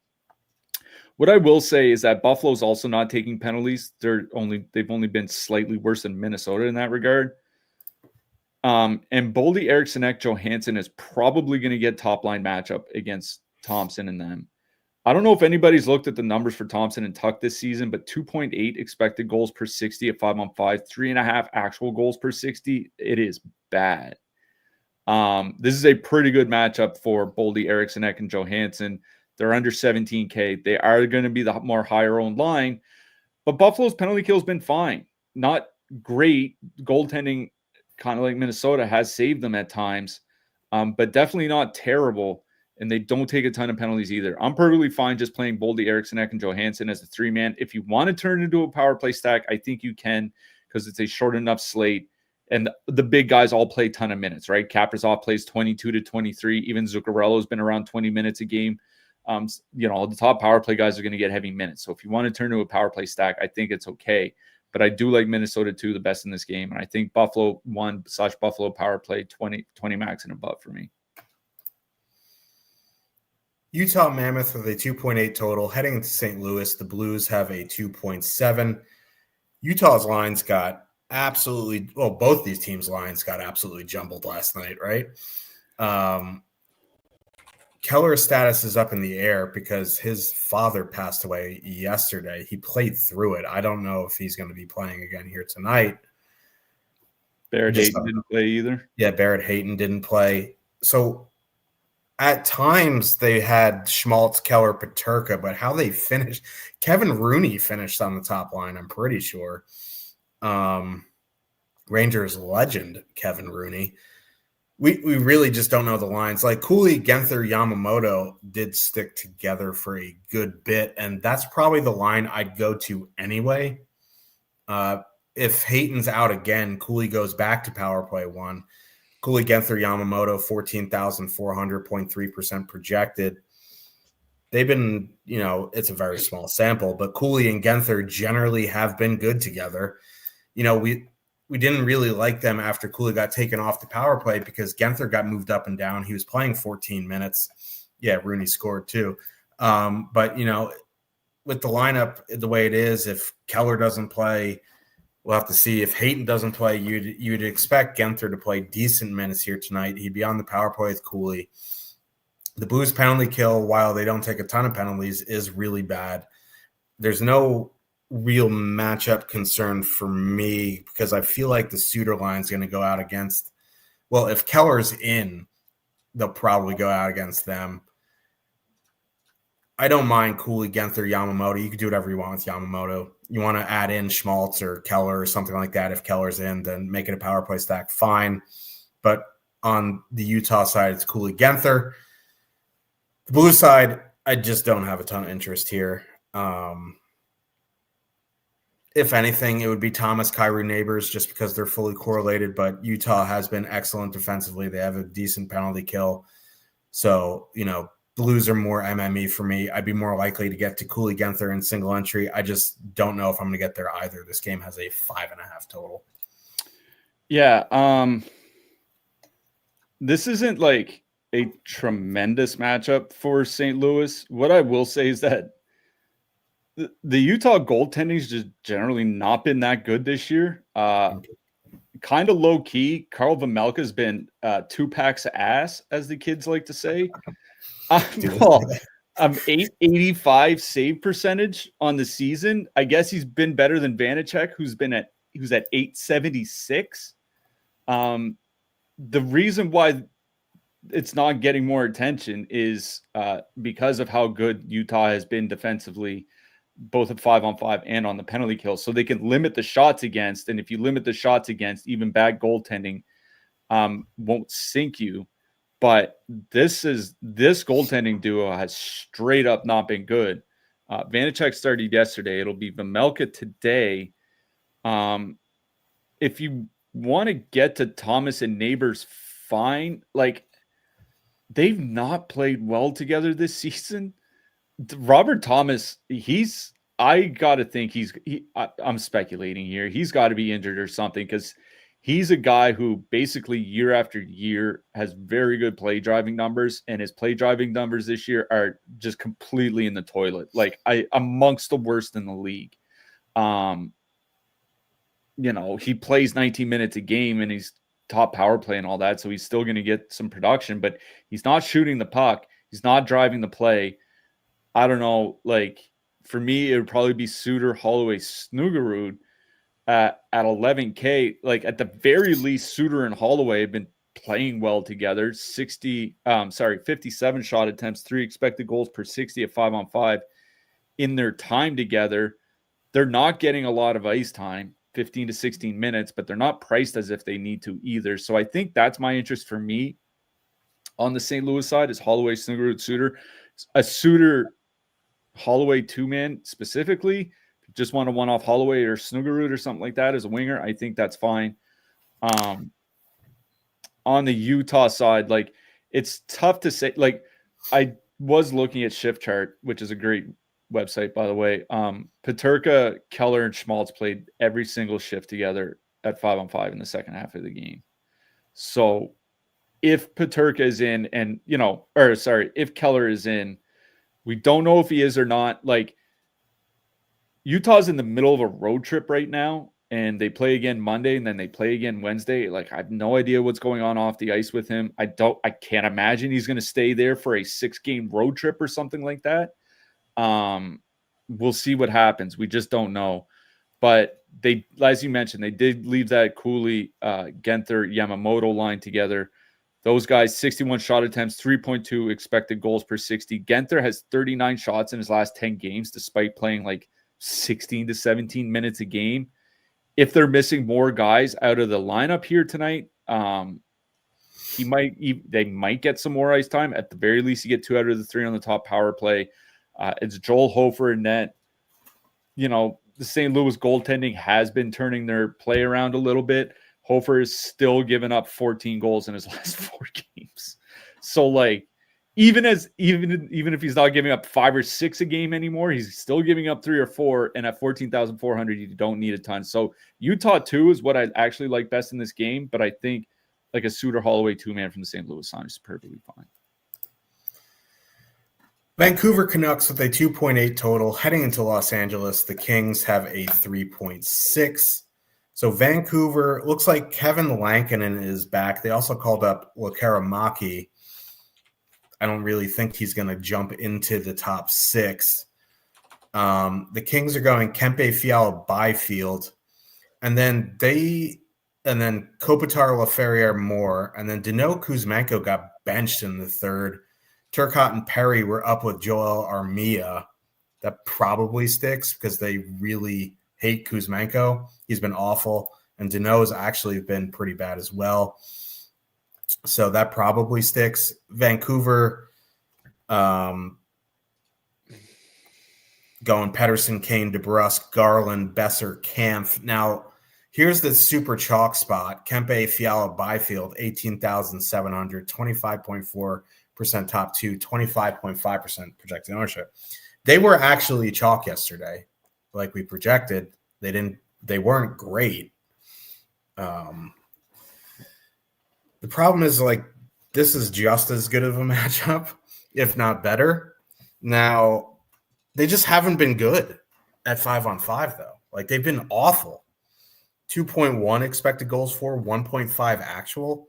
What I will say is that Buffalo's also not taking penalties. They've only been slightly worse than Minnesota in that regard. And Boldy, Eriksson, Johansson is probably going to get top line matchup against Thompson and them. I don't know if anybody's looked at the numbers for Thompson and Tuck this season, but 2.8 expected goals per 60 at 5-on-5, 3.5 actual goals per 60. It is bad. This is a pretty good matchup for Boldy, Eriksson, and Johansson. They're under 17K. They are going to be the more higher owned line, but Buffalo's penalty kill has been fine. Not great. Goaltending, kind of like Minnesota, has saved them at times, but definitely not terrible. And they don't take a ton of penalties either. I'm perfectly fine just playing Boldy, Eriksson, and Johansson as a 3-man. If you want to turn it into a power play stack, I think you can, because it's a short enough slate. And the big guys all play a ton of minutes, right? Kaprizov plays 22 to 23. Even Zuccarello's been around 20 minutes a game. The top power play guys are going to get heavy minutes. So if you want to turn to a power play stack, I think it's okay. But I do like Minnesota 2 the best in this game. And I think Buffalo 1/Buffalo power play 20 max and above for me. Utah Mammoth with a 2.8 total. Heading into St. Louis, the Blues have a 2.7. Utah's lines got both these teams' lines got absolutely jumbled last night, right? Keller's status is up in the air because his father passed away yesterday. He played through it. I don't know if he's going to be playing again here tonight. Barrett Hayton didn't play either. Yeah, Barrett Hayton didn't play. So at times they had Schmaltz, Keller, Peterka, but how they finished, Kevin Rooney finished on the top line, I'm pretty sure. Rangers legend Kevin Rooney. We really just don't know the lines. Like Cooley, Genther, Yamamoto did stick together for a good bit, and that's probably the line I'd go to anyway. If Hayton's out again, Cooley goes back to power play 1. Cooley, Genther, Yamamoto, 14,400.3% projected. They've been, it's a very small sample, but Cooley and Genther generally have been good together. We didn't really like them after Cooley got taken off the power play because Genther got moved up and down. He was playing 14 minutes. Yeah, Rooney scored too. But, with the lineup the way it is, if Keller doesn't play, we'll have to see. If Hayton doesn't play, you'd expect Genther to play decent minutes here tonight. He'd be on the power play with Cooley. The Blues penalty kill, while they don't take a ton of penalties, is really bad. There's no real matchup concern for me because I feel like the Suter line is going to go out against, if Keller's in, they'll probably go out against them. I don't mind Cooley, Genther, Yamamoto. You can do whatever you want with Yamamoto. You want to add in Schmaltz or Keller or something like that. If Keller's in, then make it a power play stack, fine. But on the Utah side, it's Cooley, Genther. The Blue side, I just don't have a ton of interest here. If anything, it would be Thomas, Kyrou, Neighbors, just because they're fully correlated. But Utah has been excellent defensively. They have a decent penalty kill. So, Blues are more MME for me. I'd be more likely to get to Cooley, Genther in single entry. I just don't know if I'm going to get there either. This game has a 5.5 total. Yeah. This isn't like a tremendous matchup for St. Louis. What I will say is that the Utah goaltending's just generally not been that good this year. Kind of low key. Carl Vejmelka's been 2 packs of ass, as the kids like to say. 885 save percentage on the season. I guess he's been better than Vanacek, who's at 876. The reason why it's not getting more attention is because of how good Utah has been defensively, both at 5-on-5 and on the penalty kill. So they can limit the shots against. And if you limit the shots against, even bad goaltending won't sink you. But this goaltending duo has straight up not been good. Vanacek started yesterday. It'll be Vejmelka today. If you want to get to Thomas and Neighbors, fine. Like, they've not played well together this season. Robert Thomas, I got to think I'm speculating here. He's got to be injured or something because he's a guy who basically year after year has very good play driving numbers, and his play driving numbers this year are just completely in the toilet. Like amongst the worst in the league. He plays 19 minutes a game and he's top power play and all that. So he's still going to get some production, but he's not shooting the puck. He's not driving the play. I don't know. Like, for me, it would probably be Suter, Holloway, Snuggerud at 11K. Like, at the very least, Suter and Holloway have been playing well together. 57 shot attempts, 3 expected goals per 60 at 5-on-5 in their time together. They're not getting a lot of ice time, 15 to 16 minutes, but they're not priced as if they need to either. So I think that's my interest for me on the St. Louis side is Holloway, Snuggerud, Suter. A Suter Holloway 2-man specifically. If you just want to one-off Holloway or Snuggerud or something like that as a winger, I think that's fine. On the Utah side, like, it's tough to say. Like, I was looking at Shift Chart, which is a great website, by the way. Peterka, Keller, and Schmaltz played every single shift together at 5-on-5 in the second half of the game. So if Peterka is in if Keller is in, we don't know if he is or not. Like, Utah's in the middle of a road trip right now, and they play again Monday, and then they play again Wednesday. Like, I have no idea what's going on off the ice with him. I can't imagine he's going to stay there for a 6-game road trip or something like that. We'll see what happens. We just don't know. But they, as you mentioned, they did leave that Cooley, Genther, Yamamoto line together. Those guys, 61 shot attempts, 3.2 expected goals per 60. Genther has 39 shots in his last 10 games, despite playing like 16 to 17 minutes a game. If they're missing more guys out of the lineup here tonight, they might get some more ice time. At the very least, you get 2 out of the 3 on the top power play. It's Joel Hofer in net. You know, the St. Louis goaltending has been turning their play around a little bit. Hofer is still giving up 14 goals in his last 4 games. So, like, even if he's not giving up 5 or 6 a game anymore, he's still giving up 3 or 4. And at 14,400, you don't need a ton. So Utah 2 is what I actually like best in this game. But I think like a Suter Holloway 2-man from the St. Louis Sun is perfectly fine. Vancouver Canucks with a 2.8 total. Heading into Los Angeles, the Kings have a 3.6. So Vancouver, looks like Kevin Lankinen is back. They also called up Lekaramaki. I don't really think he's going to jump into the top 6. The Kings are going Kempe, Fiala, Byfield. And then Kopitar, Laferriere, Moore. And then Danault Kuzmenko got benched in the third. Turcotte and Perry were up with Joel Armia. That probably sticks because they really hate Kuzmenko. He's been awful. And Danault has actually been pretty bad as well. So that probably sticks. Vancouver going Pettersson, Kane, DeBrusk, Garland, Besser, Kampf. Now, here's the super chalk spot. Kempe, Fiala, Byfield, 18,700, 25.4% top 2, 25.5% projected ownership. They were actually chalk yesterday, like we projected. They weren't great. The problem is, like, this is just as good of a matchup, if not better. Now, they just haven't been good at 5-on-5, though. Like, they've been awful. 2.1 expected goals for, 1.5 actual,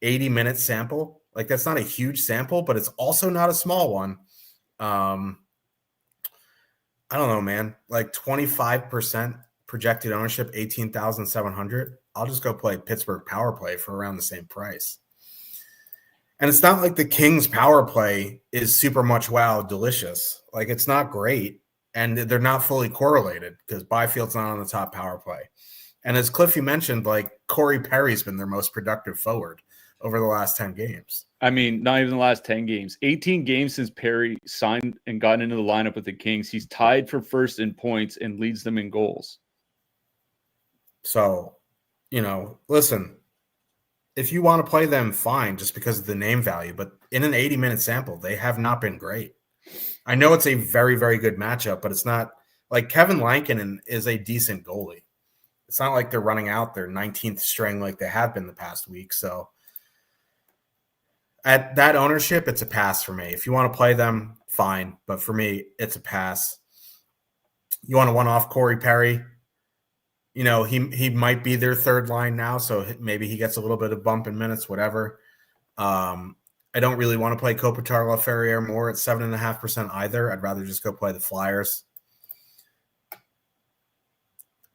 80-minute sample. Like, that's not a huge sample, but it's also not a small one. I don't know, man. Like, 25% projected ownership, 18,700. I'll just go play Pittsburgh power play for around the same price. And it's not like the Kings power play is super much wow delicious. Like, it's not great. And they're not fully correlated because Byfield's not on the top power play. And as Cliffy mentioned, like, Corey Perry's been their most productive forward over the last 10 games. I mean, not even the last 10 games. 18 games since Perry signed and got into the lineup with the Kings. He's tied for first in points and leads them in goals. So, you know, listen, if you want to play them, fine, just because of the name value. But in an 80-minute sample, they have not been great. I know it's a very, very good matchup, but it's not like Kevin Lankinen is a decent goalie. It's not like they're running out their 19th string like they have been the past week. So at that ownership, it's a pass for me. If you want to play them, fine. But for me, it's a pass. You want to one-off Corey Perry? You know, he might be their third line now, so maybe he gets a little bit of bump in minutes, whatever. I don't really want to play Kopitar, Laferriere, Moore at 7.5% either. I'd rather just go play the Flyers.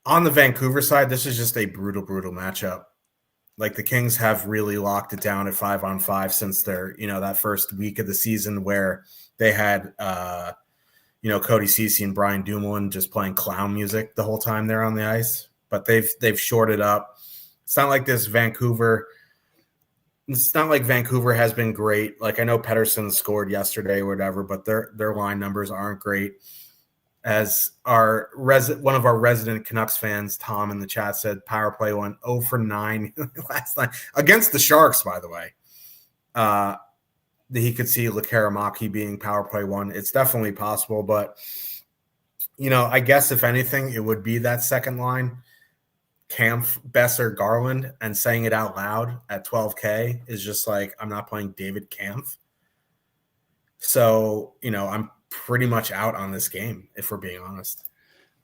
On the Vancouver side, this is just a brutal, brutal matchup. Like, the Kings have really locked it down at 5-on-5 since their, that first week of the season where they had, Cody Ceci and Brian Dumoulin just playing clown music the whole time they're on the ice. But they've shorted up. It's not like this Vancouver. It's not like Vancouver has been great. Like, I know Pettersson scored yesterday or whatever, but their line numbers aren't great. As one of our resident Canucks fans, Tom, in the chat said, power play went 0 for 9 last night against the Sharks, by the way. that he could see Lekaramaki being power play one. It's definitely possible, but I guess if anything, it would be that second line, Kampf, Besser, Garland, and saying it out loud at 12K is just like, I'm not playing David Kampf. So, I'm pretty much out on this game, if we're being honest.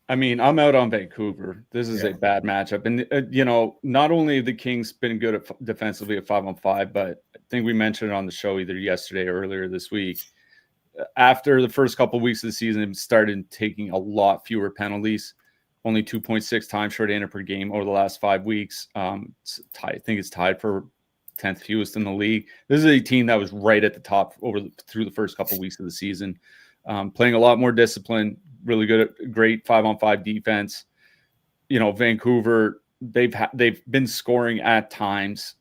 I mean, I'm out on Vancouver. This is a bad matchup. And, not only have the Kings been good defensively at 5-on-5, but I think we mentioned it on the show either yesterday or earlier this week. After the first couple of weeks of the season, it started taking a lot fewer penalties, only 2.6 times short-handed per game over the last 5 weeks. I think it's tied for 10th fewest in the league. This is a team that was right at the top through the first couple of weeks of the season, playing a lot more discipline, really good, great 5-on-5 defense. Vancouver, they've been scoring at times,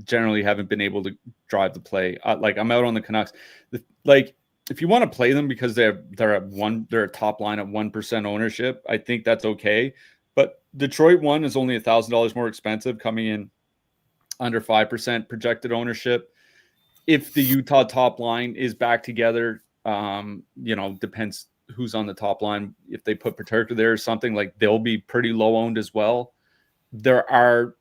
generally haven't been able to drive the play. I'm out on the Canucks. If you want to play them because they're a top line at 1% ownership, I think that's okay. But Detroit one is only $1,000 more expensive, coming in under 5% projected ownership. If the Utah top line is back together, depends who's on the top line. If they put Paterka there or something, they'll be pretty low owned as well. There are,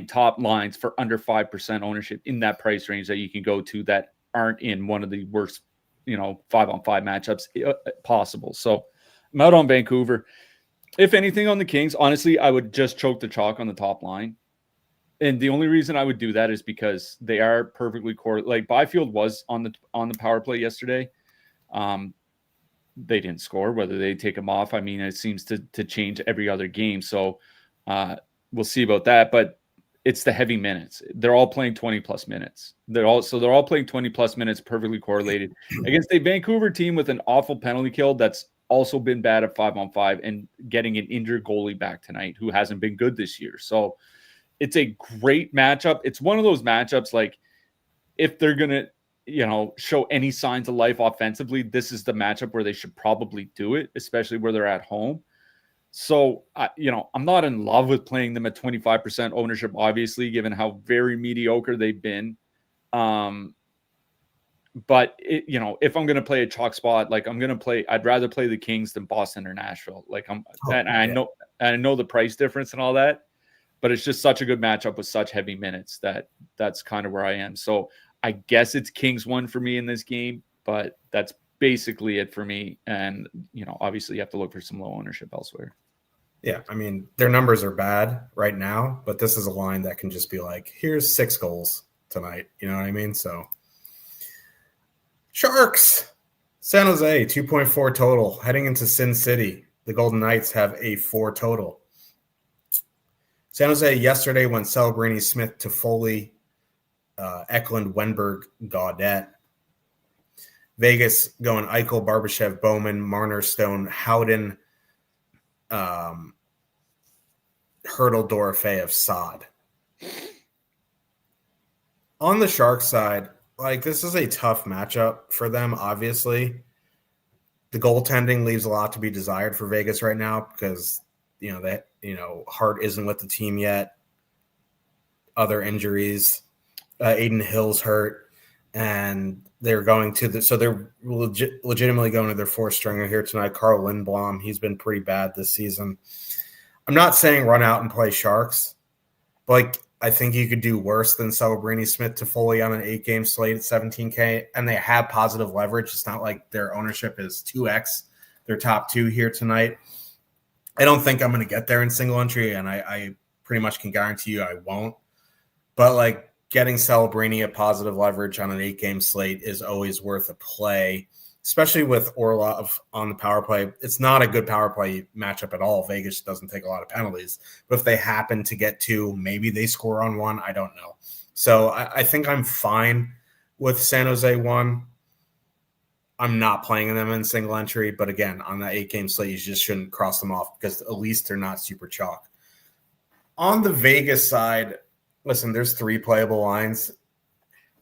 top lines for under 5% ownership in that price range that you can go to that aren't in one of the worst, 5-on-5 matchups possible. So I'm out on Vancouver. If anything on the Kings, honestly, I would just choke the chalk on the top line. And the only reason I would do that is because they are perfectly correlated. Byfield was on the power play yesterday. They didn't score. Whether they take him off, I mean, it seems to change every other game. So we'll see about that. But it's the heavy minutes. They're all playing 20-plus minutes. They're all playing 20-plus minutes, perfectly correlated against a Vancouver team with an awful penalty kill that's also been bad at 5-on-5 and getting an injured goalie back tonight who hasn't been good this year. So it's a great matchup. It's one of those matchups, if they're going to, show any signs of life offensively, this is the matchup where they should probably do it, especially where they're at home. So, I'm not in love with playing them at 25% ownership, obviously, given how very mediocre they've been. But, if I'm going to play a chalk spot, I'd rather play the Kings than Boston or Nashville. I know the price difference and all that, but it's just such a good matchup with such heavy minutes that's kind of where I am. So I guess it's Kings one for me in this game, but that's basically it for me. And, obviously you have to look for some low ownership elsewhere. Yeah, I mean, their numbers are bad right now, but this is a line that can just be here's 6 goals tonight. You know what I mean? So, Sharks, San Jose, 2.4 total. Heading into Sin City, the Golden Knights have a 4 total. San Jose yesterday went Celebrini, Smith, Toffoli, Eklund, Wenberg, Gaudette. Vegas going Eichel, Barbashev, Bowman, Marner, Stone, Howden, Hurdle, Dorofeyev, Sod. On the Sharks side, this is a tough matchup for them, obviously. The goaltending leaves a lot to be desired for Vegas right now because, Hart isn't with the team yet. Other injuries. Aiden Hill's hurt. And they're going to they're legitimately going to their 4th stringer here tonight. Carl Lindblom, he's been pretty bad this season. I'm not saying run out and play Sharks, but I think you could do worse than Celebrini, Smith, Toffoli on an 8-game slate at 17K, and they have positive leverage. It's not like their ownership is 2x their top 2 here tonight. I don't think I'm going to get there in single entry, and I pretty much can guarantee you I won't. But getting Celebrini at positive leverage on an 8-game slate is always worth a play, especially with Orlov on the power play. It's not a good power play matchup at all. Vegas doesn't take a lot of penalties. But if they happen to get 2, maybe they score on 1. I don't know. So I think I'm fine with San Jose 1. I'm not playing them in single entry. But again, on that 8-game slate, you just shouldn't cross them off because at least they're not super chalk. On the Vegas side, listen, there's 3 playable lines.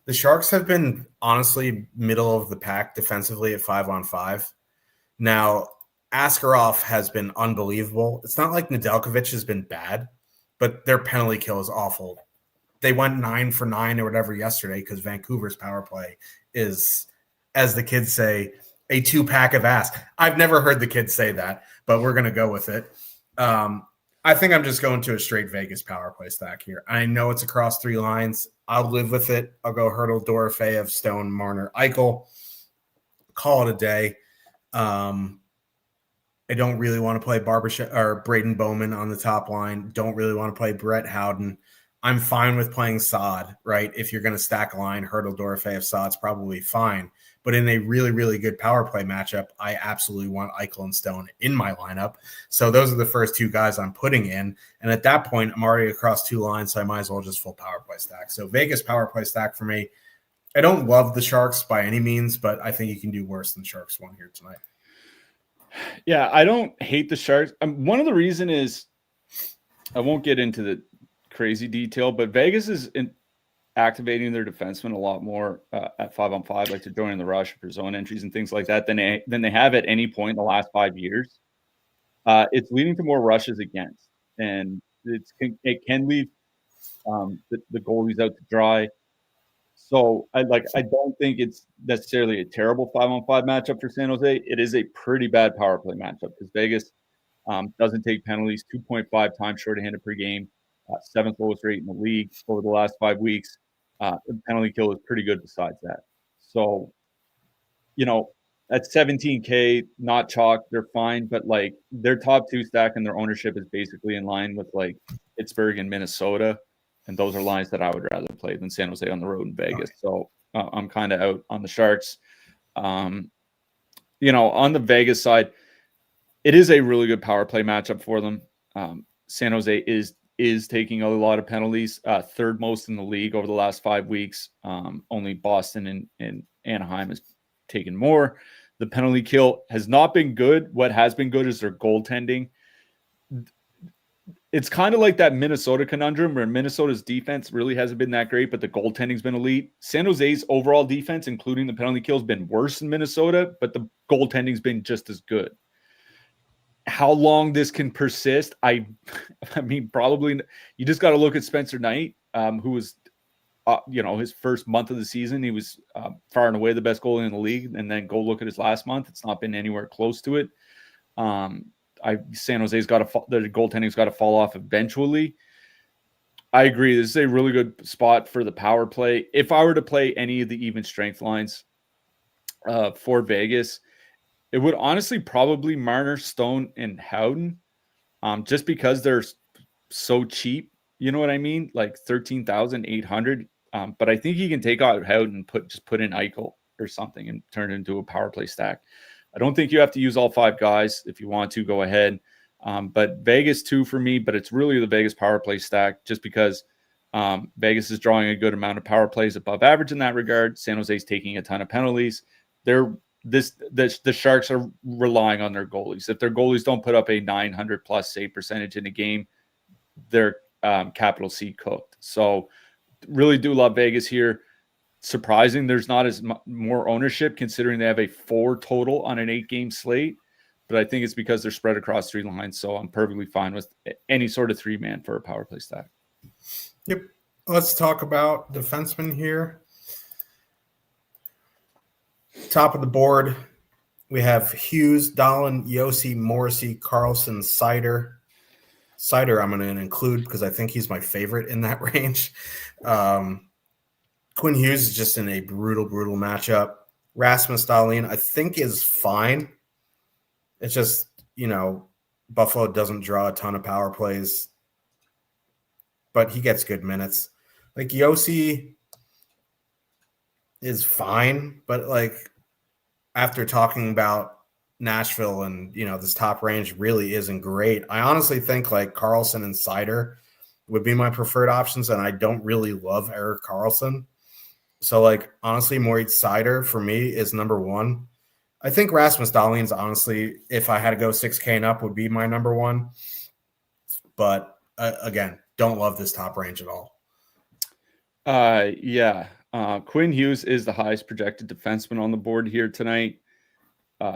The Sharks have been honestly middle of the pack defensively at 5-on-5. Now, Askarov has been unbelievable. It's not like Nedeljkovic has been bad, but their penalty kill is awful. they went 9 for 9 or whatever yesterday because Vancouver's power play is, as the kids say, a 2-pack of ass. I've never heard the kids say that, but we're going to go with it. I think I'm just going to a straight Vegas power play stack here. I know it's across 3 lines. I'll live with it. I'll go Hurdle, Dorofeyev, Stone, Marner, Eichel. Call it a day. I don't really want to play Braden Bowman on the top line. Don't really want to play Brett Howden. I'm fine with playing Saad, right? If you're going to stack a line, Hurdle, Dorofeyev, Saad's probably fine. But in a really, really good power play matchup, I absolutely want Eichel and Stone in my lineup. So those are the first 2 guys I'm putting in. And at that point, I'm already across 2 lines, so I might as well just full power play stack. So Vegas power play stack for me. I don't love the Sharks by any means, but I think you can do worse than Sharks won here tonight. Yeah, I don't hate the Sharks. One of the reason is, I won't get into the crazy detail, but Vegas is activating their defensemen a lot more at 5-on-5, like they're joining the rush for zone entries and things like that than they have at any point in the last 5 years. It's leading to more rushes against, and it can leave the goalies out to dry. So I don't think it's necessarily a terrible 5-on-5 matchup for San Jose. It is a pretty bad power play matchup because Vegas doesn't take penalties, 2.5 times shorthanded per game, 7th lowest rate in the league over the last 5 weeks. The penalty kill is pretty good besides that. So, at 17K, not chalk, they're fine, but like their top 2 stack and their ownership is basically in line with like Pittsburgh and Minnesota. And those are lines that I would rather play than San Jose on the road in Vegas. So I'm kind of out on the Sharks. On the Vegas side, it is a really good power play matchup for them. San Jose is taking a lot of penalties, 3rd most in the league over the last 5 weeks. Only Boston and Anaheim has taken more. The penalty kill has not been good. What has been good is their goaltending. It's kind of like that Minnesota conundrum where Minnesota's defense really hasn't been that great, but the goaltending's been elite. San Jose's overall defense, including the penalty kill, has been worse than Minnesota, but the goaltending's been just as good. How long this can persist, I mean, probably you just got to look at Spencer Knight, who was, his first month of the season, he was far and away the best goalie in the league, and then go look at his last month. It's not been anywhere close to it. San Jose's the goaltending's got to fall off eventually. I agree. This is a really good spot for the power play. If I were to play any of the even strength lines for Vegas, it would honestly probably Marner, Stone, and Howden, just because they're so cheap. You know what I mean? Like 13,800. But I think you can take out Howden and put in Eichel or something and turn it into a power play stack. I don't think you have to use all 5 guys. If you want to, go ahead. But Vegas 2 for me, but it's really the Vegas power play stack just because Vegas is drawing a good amount of power plays above average in that regard. San Jose's taking a ton of penalties. The Sharks are relying on their goalies. If their goalies don't put up a 900 plus save percentage in a game, they're capital C cooked. So really do love Vegas here. Surprising there's not as more ownership considering they have a 4 total on an 8-game slate, but I think it's because they're spread across 3 lines. So I'm perfectly fine with any sort of 3-man for a power play stack. Yep. Let's talk about defensemen here. Top of the board, we have Hughes, Dahlin, Yossi, Morrissey, Carlson, Seider. Seider I'm going to include because I think he's my favorite in that range. Quinn Hughes is just in a brutal matchup. Rasmus Dahlin, I think, is fine. It's just, Buffalo doesn't draw a ton of power plays, but he gets good minutes. Like, Yossi is fine, but, after talking about Nashville and, this top range really isn't great, I honestly think, Carlson and Seider would be my preferred options, and I don't really love Erik Karlsson. So, honestly, Moritz Seider for me is number 1. I think Rasmus Dahlin's, honestly, if I had to go 6K and up, would be my number 1. But, again, don't love this top range at all. Yeah. Quinn Hughes is the highest projected defenseman on the board here tonight.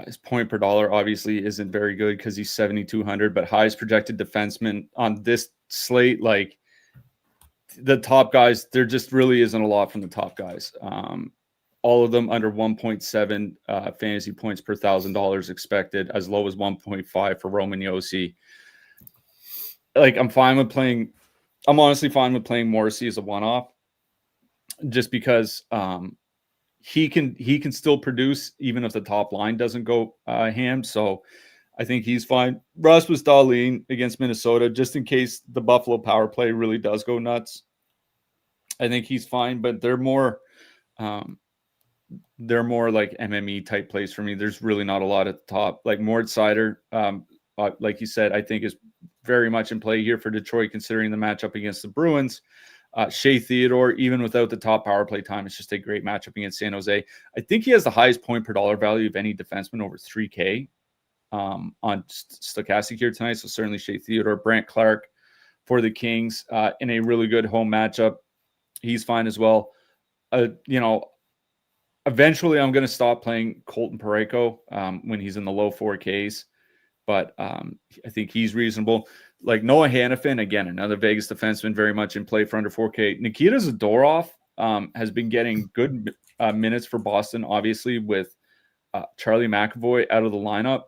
His point per dollar obviously isn't very good because he's 7,200, but highest projected defenseman on this slate, the top guys, there just really isn't a lot from the top guys. All of them under 1.7 fantasy points per $1,000 expected, as low as 1.5 for Roman Yossi. Like, I'm honestly fine with playing Morrissey as a one-off, just because he can still produce even if the top line doesn't go ham. So I think he's fine. Rasmus Dahlin against Minnesota, just in case the Buffalo power play really does go nuts, I think he's fine. But they're more like MME type plays for me. There's really not a lot at the top. Like Mort Seider, like you said, I think is very much in play here for Detroit, considering the matchup against the Bruins. Shea Theodore, even without the top power play time, it's just a great matchup against San Jose. I think he has the highest point per dollar value of any defenseman, over 3K on Stochastic here tonight. So certainly Shea Theodore. Brant Clark for the Kings in a really good home matchup. He's fine as well. Eventually I'm going to stop playing Colton Parayko when he's in the low 4Ks. But I think he's reasonable. Like Noah Hannafin, again, another Vegas defenseman, very much in play for under 4K. Nikita Zadorov has been getting good minutes for Boston, obviously, with Charlie McAvoy out of the lineup,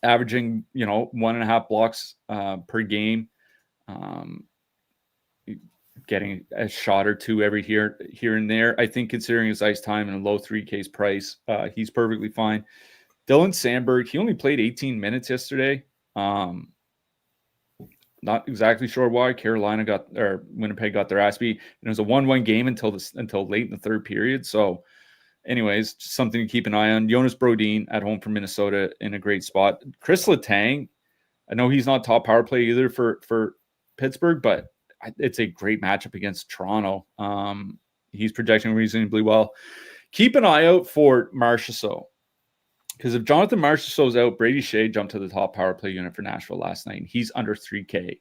averaging 1.5 blocks per game, getting a shot or two every here and there. I think considering his ice time and a low 3Ks price, he's perfectly fine. Dylan Sandberg, he only played 18 minutes yesterday. Not exactly sure why. Winnipeg got their ass beat, and it was a 1-1 game until late in the third period. So, anyways, just something to keep an eye on. Jonas Brodin at home for Minnesota in a great spot. Chris Letang, I know he's not top power play either for Pittsburgh, but it's a great matchup against Toronto. He's projecting reasonably well. Keep an eye out for Marchessault. Because if Jonathan Marchessault's out, Brady Shea jumped to the top power play unit for Nashville last night, and he's under 3K.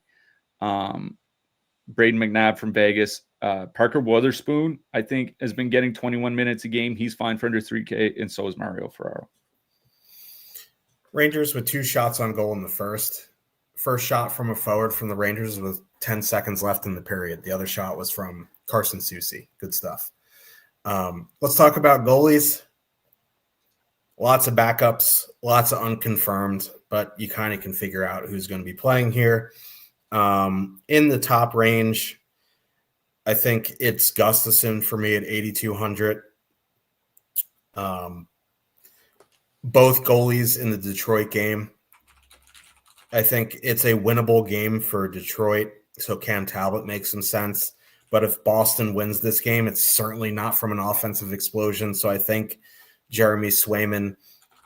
Braden McNabb from Vegas. Parker Wotherspoon, I think, has been getting 21 minutes a game. He's fine for under 3K, and so is Mario Ferraro. Rangers with 2 shots on goal in the first. First shot from a forward from the Rangers with 10 seconds left in the period. The other shot was from Carson Soucy. Good stuff. Let's talk about goalies. Lots of backups, lots of unconfirmed, but you kind of can figure out who's going to be playing here. In the top range, I think it's Gustafsson for me at 8,200. Both goalies in the Detroit game. I think it's a winnable game for Detroit, so Cam Talbot makes some sense. But if Boston wins this game, it's certainly not from an offensive explosion, so I think Jeremy Swayman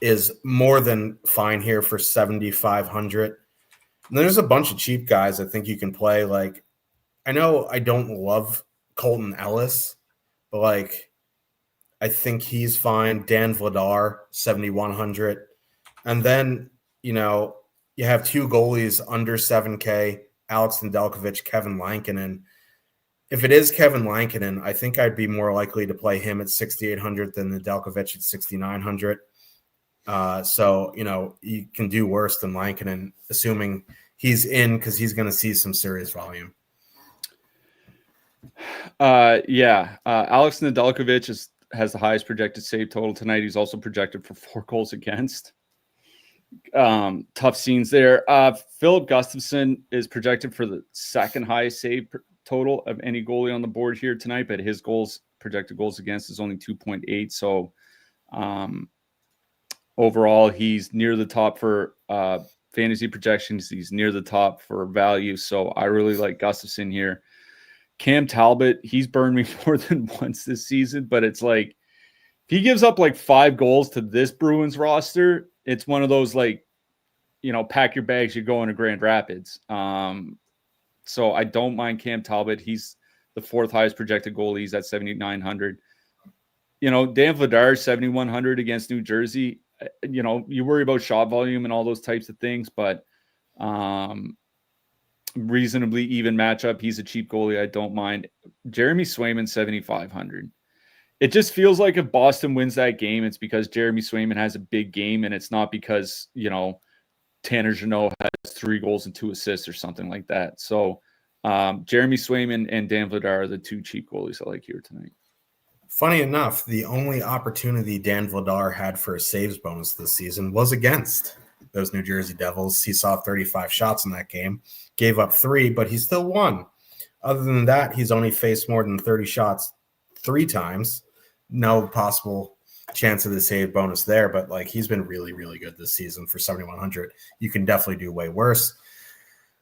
is more than fine here for 7,500. And there's a bunch of cheap guys I think you can play. Like, I know I don't love Colton Ellis, but I think he's fine. Dan Vladar, 7,100. And then, you have 2 goalies under 7K, Alex Nedeljkovic, Kevin Lankinen. If it is Kevin Lankinen, I think I'd be more likely to play him at 6,800 than Nedeljkovic at 6,900. So, you can do worse than Lankinen, assuming he's in, because he's going to see some serious volume. Alex Nedeljkovic has the highest projected save total tonight. He's also projected for 4 goals against. Tough scenes there. Philip Gustafsson is projected for the second highest save total of any goalie on the board here tonight, but his projected goals against is only 2.8. So overall, he's near the top for fantasy projections. He's near the top for value. So I really like Gustafsson here. Cam Talbot, he's burned me more than once this season, but it's like, if he gives up 5 goals to this Bruins roster, it's one of those pack your bags, you're going to Grand Rapids. So I don't mind Cam Talbot. He's the 4th highest projected goalie. He's at 7,900. Dan Vladar, 7,100 against New Jersey. You worry about shot volume and all those types of things, but reasonably even matchup. He's a cheap goalie. I don't mind. Jeremy Swayman, 7,500. It just feels like if Boston wins that game, it's because Jeremy Swayman has a big game, and it's not because, Tanner Jeannot has 3 goals and 2 assists or something like that. So Jeremy Swayman and Dan Vladar are the two cheap goalies I like here tonight. Funny enough, the only opportunity Dan Vladar had for a saves bonus this season was against those New Jersey Devils. He saw 35 shots in that game, gave up 3, but he still won. Other than that, he's only faced more than 30 shots 3 times. No possible chance of the save bonus there, but like he's been really, really good this season for 7,100. You can definitely do way worse.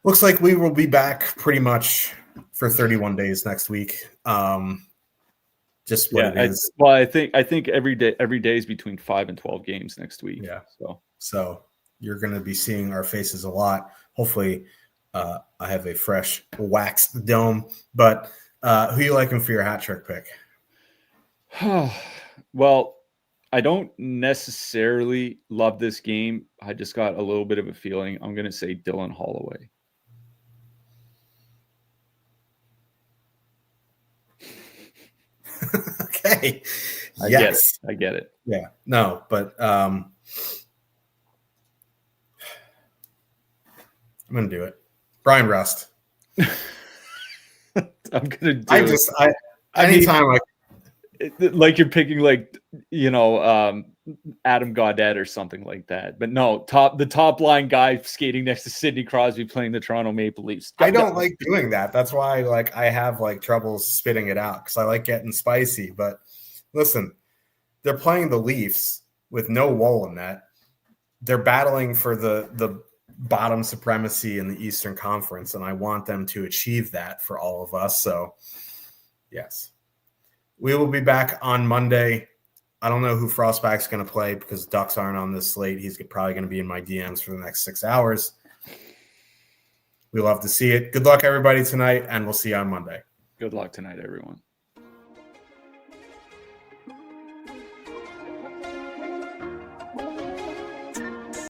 Looks like we will be back pretty much for 31 days next week. Just what it is. I think every day is between 5 and 12 games next week. Yeah. So you're going to be seeing our faces a lot. Hopefully, I have a fresh waxed dome. But who you liking for your hat trick pick? Well, I don't necessarily love this game. I just got a little bit of a feeling. I'm going to say Dylan Holloway. Okay. I get it. Yeah. No, but I'm going to do it. Brian Rust. I'm going to do it. Anytime like you're picking Adam Gaudette or something like that. But no, the top line guy skating next to Sidney Crosby playing the Toronto Maple Leafs. I don't like doing that. That's why I have trouble spitting it out because I like getting spicy. But listen, they're playing the Leafs with no Wall in that. They're battling for the bottom supremacy in the Eastern Conference, and I want them to achieve that for all of us. So, yes. We will be back on Monday. I don't know who Frostback's going to play because Ducks aren't on this slate. He's probably going to be in my DMs for the next 6 hours. We love to see it. Good luck, everybody, tonight, and we'll see you on Monday. Good luck tonight, everyone.